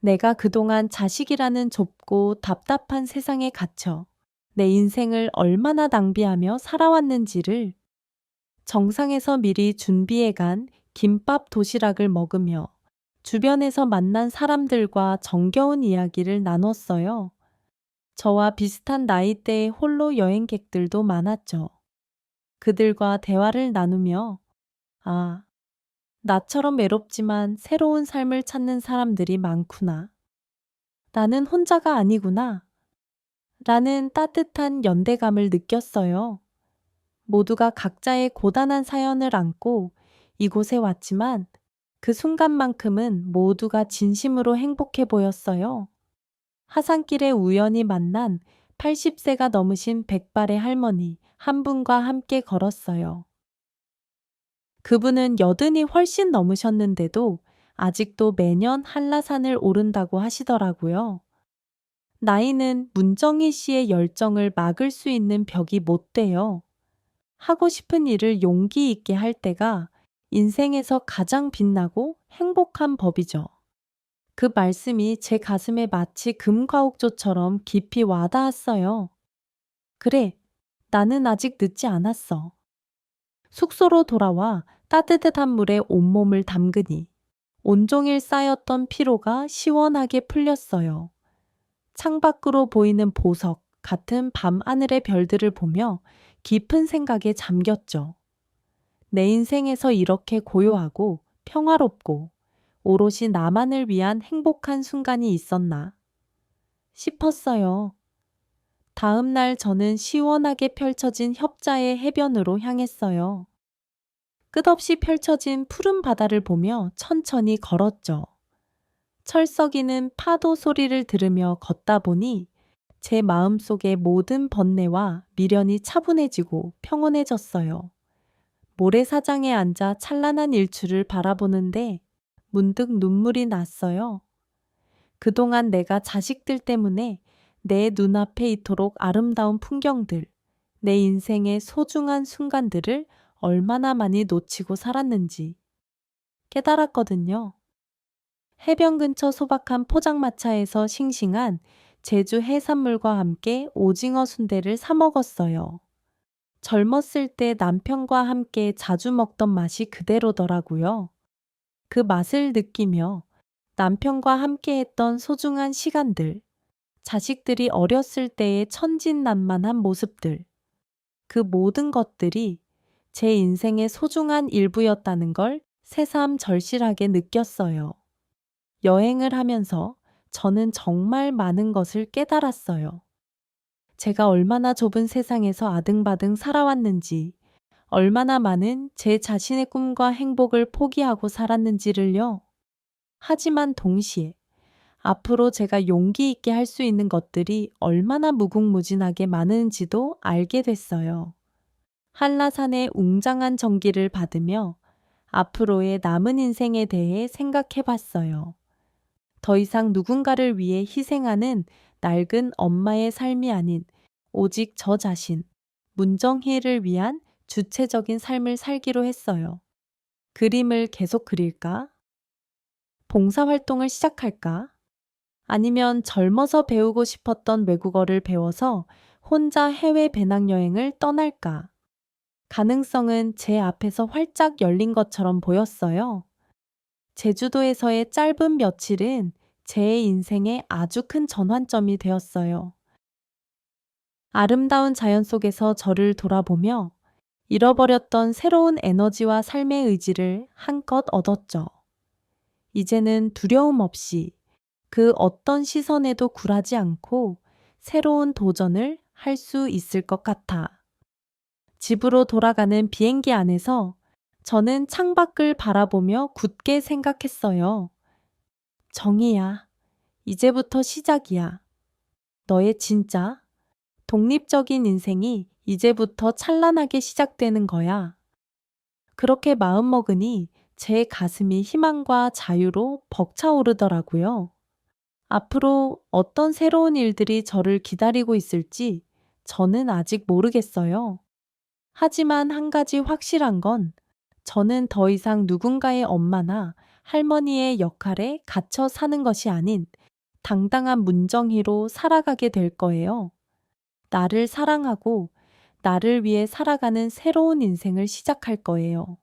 내가 그동안 자식이라는 좁고 답답한 세상에 갇혀 내 인생을 얼마나 낭비하며 살아왔는지를 정상에서 미리 준비해간 김밥 도시락을 먹으며 주변에서 만난 사람들과 정겨운 이야기를 나눴어요. 저와 비슷한 나이대의 홀로 여행객들도 많았죠. 그들과 대화를 나누며, 아, 나처럼 외롭지만 새로운 삶을 찾는 사람들이 많구나. 나는 혼자가 아니구나. 라는 따뜻한 연대감을 느꼈어요. 모두가 각자의 고단한 사연을 안고 이곳에 왔지만 그 순간만큼은 모두가 진심으로 행복해 보였어요. 하산길에 우연히 만난 80세가 넘으신 백발의 할머니 한 분과 함께 걸었어요. 그분은 여든이 훨씬 넘으셨는데도 아직도 매년 한라산을 오른다고 하시더라고요. 나이는 문정희 씨의 열정을 막을 수 있는 벽이 못 돼요. 하고 싶은 일을 용기 있게 할 때가 인생에서 가장 빛나고 행복한 법이죠. 그 말씀이 제 가슴에 마치 금과옥조처럼 깊이 와닿았어요. 그래, 나는 아직 늦지 않았어. 숙소로 돌아와 따뜻한 물에 온몸을 담그니 온종일 쌓였던 피로가 시원하게 풀렸어요. 창밖으로 보이는 보석 같은 밤하늘의 별들을 보며 깊은 생각에 잠겼죠. 내 인생에서 이렇게 고요하고 평화롭고 오롯이 나만을 위한 행복한 순간이 있었나 싶었어요. 다음 날 저는 시원하게 펼쳐진 협자의 해변으로 향했어요. 끝없이 펼쳐진 푸른 바다를 보며 천천히 걸었죠. 철썩이는 파도 소리를 들으며 걷다 보니 제 마음속의 모든 번뇌와 미련이 차분해지고 평온해졌어요. 모래사장에 앉아 찬란한 일출을 바라보는데 문득 눈물이 났어요. 그동안 내가 자식들 때문에 내 눈앞에 이토록 아름다운 풍경들, 내 인생의 소중한 순간들을 얼마나 많이 놓치고 살았는지 깨달았거든요. 해변 근처 소박한 포장마차에서 싱싱한 제주 해산물과 함께 오징어 순대를 사 먹었어요. 젊었을 때 남편과 함께 자주 먹던 맛이 그대로더라고요. 그 맛을 느끼며 남편과 함께 했던 소중한 시간들, 자식들이 어렸을 때의 천진난만한 모습들, 그 모든 것들이 제 인생의 소중한 일부였다는 걸 새삼 절실하게 느꼈어요. 여행을 하면서 저는 정말 많은 것을 깨달았어요. 제가 얼마나 좁은 세상에서 아등바등 살아왔는지, 얼마나 많은 제 자신의 꿈과 행복을 포기하고 살았는지를요. 하지만 동시에 앞으로 제가 용기 있게 할 수 있는 것들이 얼마나 무궁무진하게 많은지도 알게 됐어요. 한라산의 웅장한 정기를 받으며 앞으로의 남은 인생에 대해 생각해 봤어요. 더 이상 누군가를 위해 희생하는 낡은 엄마의 삶이 아닌 오직 저 자신, 문정희를 위한 주체적인 삶을 살기로 했어요. 그림을 계속 그릴까? 봉사활동을 시작할까? 아니면 젊어서 배우고 싶었던 외국어를 배워서 혼자 해외 배낭여행을 떠날까? 가능성은 제 앞에서 활짝 열린 것처럼 보였어요. 제주도에서의 짧은 며칠은 제 인생의 아주 큰 전환점이 되었어요. 아름다운 자연 속에서 저를 돌아보며 잃어버렸던 새로운 에너지와 삶의 의지를 한껏 얻었죠. 이제는 두려움 없이 그 어떤 시선에도 굴하지 않고 새로운 도전을 할 수 있을 것 같아. 집으로 돌아가는 비행기 안에서 저는 창밖을 바라보며 굳게 생각했어요. 정희야, 이제부터 시작이야. 너의 진짜 독립적인 인생이 이제부터 찬란하게 시작되는 거야. 그렇게 마음먹으니 제 가슴이 희망과 자유로 벅차오르더라고요. 앞으로 어떤 새로운 일들이 저를 기다리고 있을지 저는 아직 모르겠어요. 하지만 한 가지 확실한 건 저는 더 이상 누군가의 엄마나 할머니의 역할에 갇혀 사는 것이 아닌 당당한 문정이로 살아가게 될 거예요. 나를 사랑하고 나를 위해 살아가는 새로운 인생을 시작할 거예요.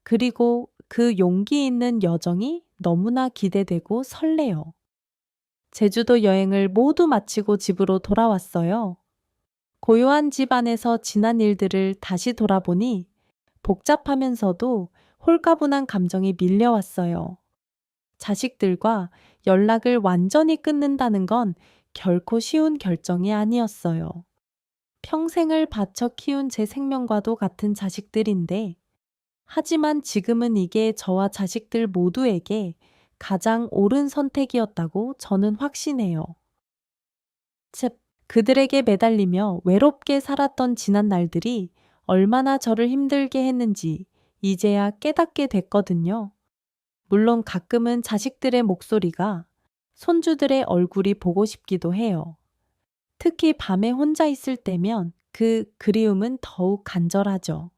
그리고 그 용기 있는 여정이 너무나 기대되고 설레요. 제주도 여행을 모두 마치고 집으로 돌아왔어요. 고요한 집 안에서 지난 일들을 다시 돌아보니 복잡하면서도 홀가분한 감정이 밀려왔어요. 자식들과 연락을 완전히 끊는다는 건 결코 쉬운 결정이 아니었어요. 평생을 바쳐 키운 제 생명과도 같은 자식들인데, 하지만 지금은 이게 저와 자식들 모두에게 가장 옳은 선택이었다고 저는 확신해요. 즉, 그들에게 매달리며 외롭게 살았던 지난 날들이 얼마나 저를 힘들게 했는지 이제야 깨닫게 됐거든요. 물론 가끔은 자식들의 목소리가, 손주들의 얼굴이 보고 싶기도 해요. 특히 밤에 혼자 있을 때면 그 그리움은 더욱 간절하죠.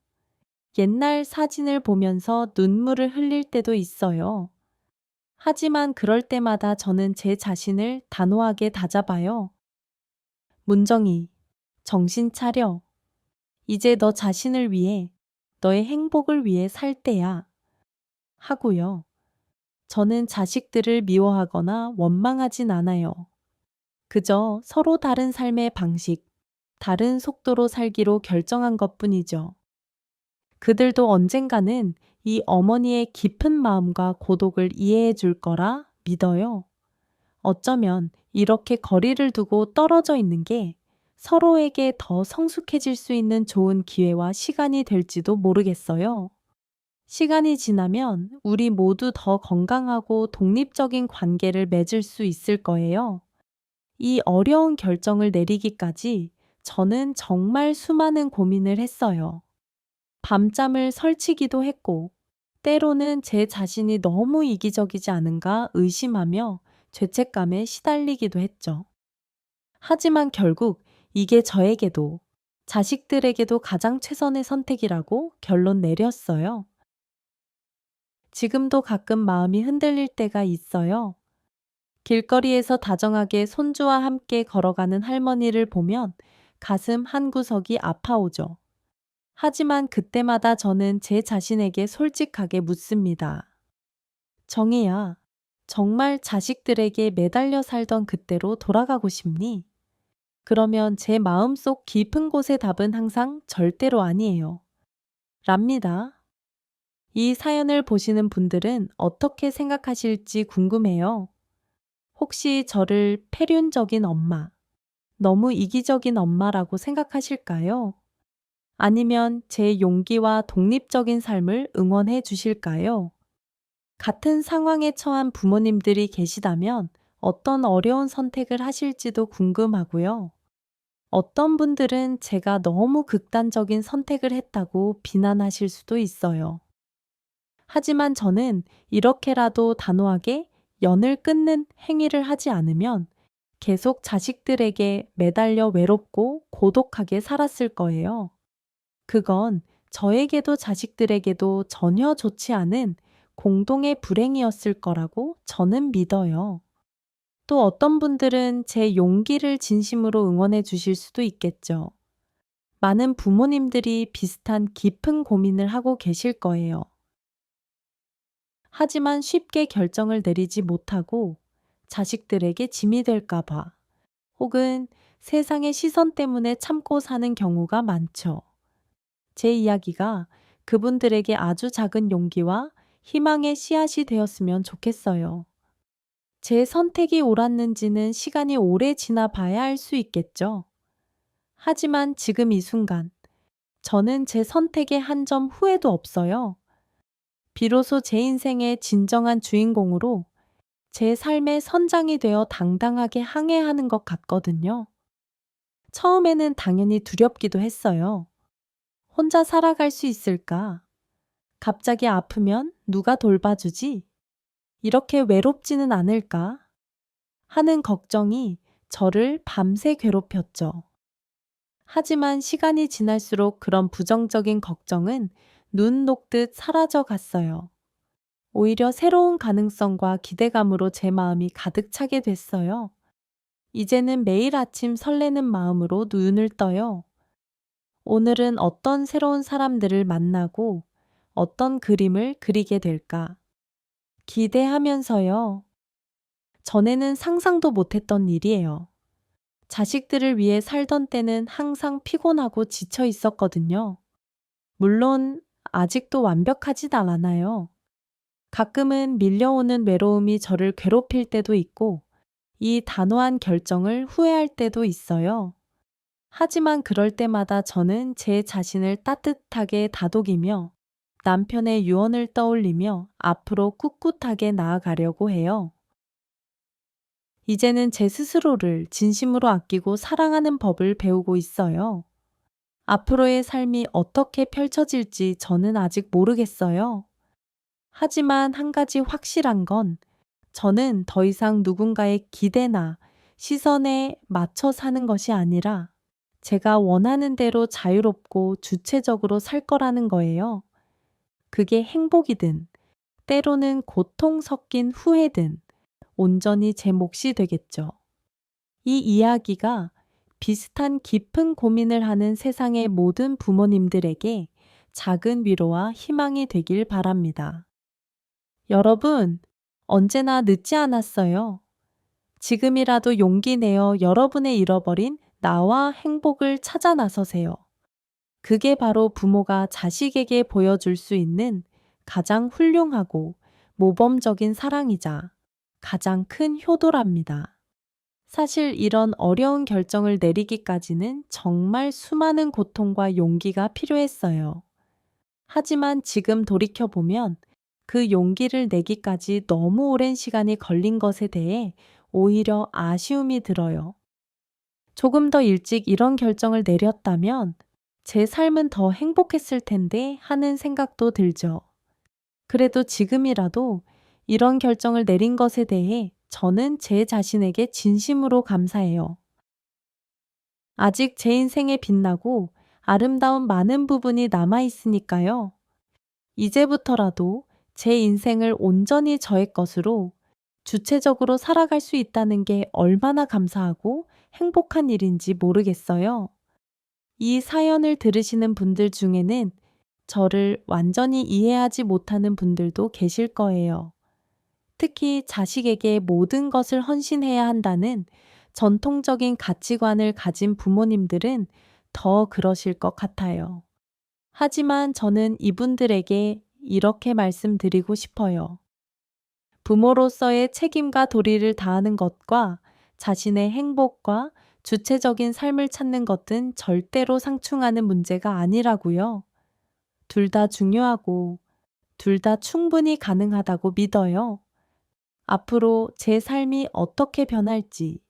옛날 사진을 보면서 눈물을 흘릴 때도 있어요. 하지만 그럴 때마다 저는 제 자신을 단호하게 다잡아요. 문정이, 정신 차려. 이제 너 자신을 위해, 너의 행복을 위해 살 때야. 하고요. 저는 자식들을 미워하거나 원망하진 않아요. 그저 서로 다른 삶의 방식, 다른 속도로 살기로 결정한 것뿐이죠. 그들도 언젠가는 이 어머니의 깊은 마음과 고독을 이해해 줄 거라 믿어요. 어쩌면 이렇게 거리를 두고 떨어져 있는 게 서로에게 더 성숙해질 수 있는 좋은 기회와 시간이 될지도 모르겠어요. 시간이 지나면 우리 모두 더 건강하고 독립적인 관계를 맺을 수 있을 거예요. 이 어려운 결정을 내리기까지 저는 정말 수많은 고민을 했어요. 밤잠을 설치기도 했고, 때로는 제 자신이 너무 이기적이지 않은가 의심하며 죄책감에 시달리기도 했죠. 하지만 결국 이게 저에게도 자식들에게도 가장 최선의 선택이라고 결론 내렸어요. 지금도 가끔 마음이 흔들릴 때가 있어요. 길거리에서 다정하게 손주와 함께 걸어가는 할머니를 보면 가슴 한구석이 아파오죠. 하지만 그때마다 저는 제 자신에게 솔직하게 묻습니다. 정혜야, 정말 자식들에게 매달려 살던 그때로 돌아가고 싶니? 그러면 제 마음속 깊은 곳의 답은 항상 절대로 아니에요. 랍니다. 이 사연을 보시는 분들은 어떻게 생각하실지 궁금해요. 혹시 저를 패륜적인 엄마, 너무 이기적인 엄마라고 생각하실까요? 아니면 제 용기와 독립적인 삶을 응원해 주실까요? 같은 상황에 처한 부모님들이 계시다면 어떤 어려운 선택을 하실지도 궁금하고요. 어떤 분들은 제가 너무 극단적인 선택을 했다고 비난하실 수도 있어요. 하지만 저는 이렇게라도 단호하게 연을 끊는 행위를 하지 않으면 계속 자식들에게 매달려 외롭고 고독하게 살았을 거예요. 그건 저에게도 자식들에게도 전혀 좋지 않은 공동의 불행이었을 거라고 저는 믿어요. 또 어떤 분들은 제 용기를 진심으로 응원해 주실 수도 있겠죠. 많은 부모님들이 비슷한 깊은 고민을 하고 계실 거예요. 하지만 쉽게 결정을 내리지 못하고 자식들에게 짐이 될까봐 혹은 세상의 시선 때문에 참고 사는 경우가 많죠. 제 이야기가 그분들에게 아주 작은 용기와 희망의 씨앗이 되었으면 좋겠어요. 제 선택이 옳았는지는 시간이 오래 지나 봐야 알 수 있겠죠. 하지만 지금 이 순간, 저는 제 선택에 한 점 후회도 없어요. 비로소 제 인생의 진정한 주인공으로 제 삶의 선장이 되어 당당하게 항해하는 것 같거든요. 처음에는 당연히 두렵기도 했어요. 혼자 살아갈 수 있을까? 갑자기 아프면 누가 돌봐주지? 이렇게 외롭지는 않을까? 하는 걱정이 저를 밤새 괴롭혔죠. 하지만 시간이 지날수록 그런 부정적인 걱정은 눈 녹듯 사라져 갔어요. 오히려 새로운 가능성과 기대감으로 제 마음이 가득 차게 됐어요. 이제는 매일 아침 설레는 마음으로 눈을 떠요. 오늘은 어떤 새로운 사람들을 만나고 어떤 그림을 그리게 될까 기대하면서요. 전에는 상상도 못했던 일이에요. 자식들을 위해 살던 때는 항상 피곤하고 지쳐 있었거든요. 물론 아직도 완벽하진 않아요. 가끔은 밀려오는 외로움이 저를 괴롭힐 때도 있고 이 단호한 결정을 후회할 때도 있어요. 하지만 그럴 때마다 저는 제 자신을 따뜻하게 다독이며 남편의 유언을 떠올리며 앞으로 꿋꿋하게 나아가려고 해요. 이제는 제 스스로를 진심으로 아끼고 사랑하는 법을 배우고 있어요. 앞으로의 삶이 어떻게 펼쳐질지 저는 아직 모르겠어요. 하지만 한 가지 확실한 건 저는 더 이상 누군가의 기대나 시선에 맞춰 사는 것이 아니라 제가 원하는 대로 자유롭고 주체적으로 살 거라는 거예요. 그게 행복이든 때로는 고통 섞인 후회든 온전히 제 몫이 되겠죠. 이 이야기가 비슷한 깊은 고민을 하는 세상의 모든 부모님들에게 작은 위로와 희망이 되길 바랍니다. 여러분, 언제나 늦지 않았어요. 지금이라도 용기 내어 여러분의 잃어버린 나와 행복을 찾아 나서세요. 그게 바로 부모가 자식에게 보여줄 수 있는 가장 훌륭하고 모범적인 사랑이자 가장 큰 효도랍니다. 사실 이런 어려운 결정을 내리기까지는 정말 수많은 고통과 용기가 필요했어요. 하지만 지금 돌이켜보면 그 용기를 내기까지 너무 오랜 시간이 걸린 것에 대해 오히려 아쉬움이 들어요. 조금 더 일찍 이런 결정을 내렸다면 제 삶은 더 행복했을 텐데 하는 생각도 들죠. 그래도 지금이라도 이런 결정을 내린 것에 대해 저는 제 자신에게 진심으로 감사해요. 아직 제 인생에 빛나고 아름다운 많은 부분이 남아 있으니까요. 이제부터라도 제 인생을 온전히 저의 것으로 주체적으로 살아갈 수 있다는 게 얼마나 감사하고 행복한 일인지 모르겠어요. 이 사연을 들으시는 분들 중에는 저를 완전히 이해하지 못하는 분들도 계실 거예요. 특히 자식에게 모든 것을 헌신해야 한다는 전통적인 가치관을 가진 부모님들은 더 그러실 것 같아요. 하지만 저는 이분들에게 이렇게 말씀드리고 싶어요. 부모로서의 책임과 도리를 다하는 것과 자신의 행복과 주체적인 삶을 찾는 것은 절대로 상충하는 문제가 아니라고요. 둘 다 중요하고 둘 다 충분히 가능하다고 믿어요. 앞으로 제 삶이 어떻게 변할지,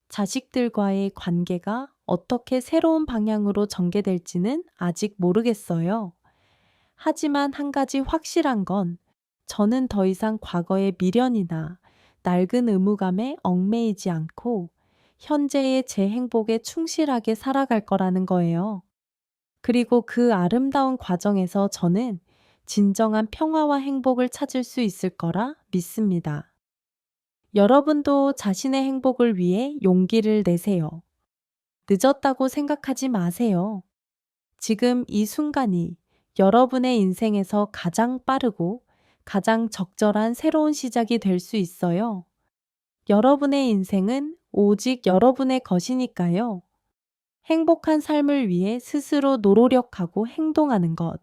자식들과의 관계가 어떻게 새로운 방향으로 전개될지는 아직 모르겠어요. 하지만 한 가지 확실한 건 저는 더 이상 과거의 미련이나 낡은 의무감에 얽매이지 않고 현재의 제 행복에 충실하게 살아갈 거라는 거예요. 그리고 그 아름다운 과정에서 저는 진정한 평화와 행복을 찾을 수 있을 거라 믿습니다. 여러분도 자신의 행복을 위해 용기를 내세요. 늦었다고 생각하지 마세요. 지금 이 순간이 여러분의 인생에서 가장 빠르고 가장 적절한 새로운 시작이 될 수 있어요. 여러분의 인생은 오직 여러분의 것이니까요. 행복한 삶을 위해 스스로 노력하고 행동하는 것.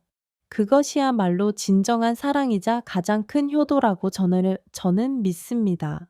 그것이야말로 진정한 사랑이자 가장 큰 효도라고 저는 믿습니다.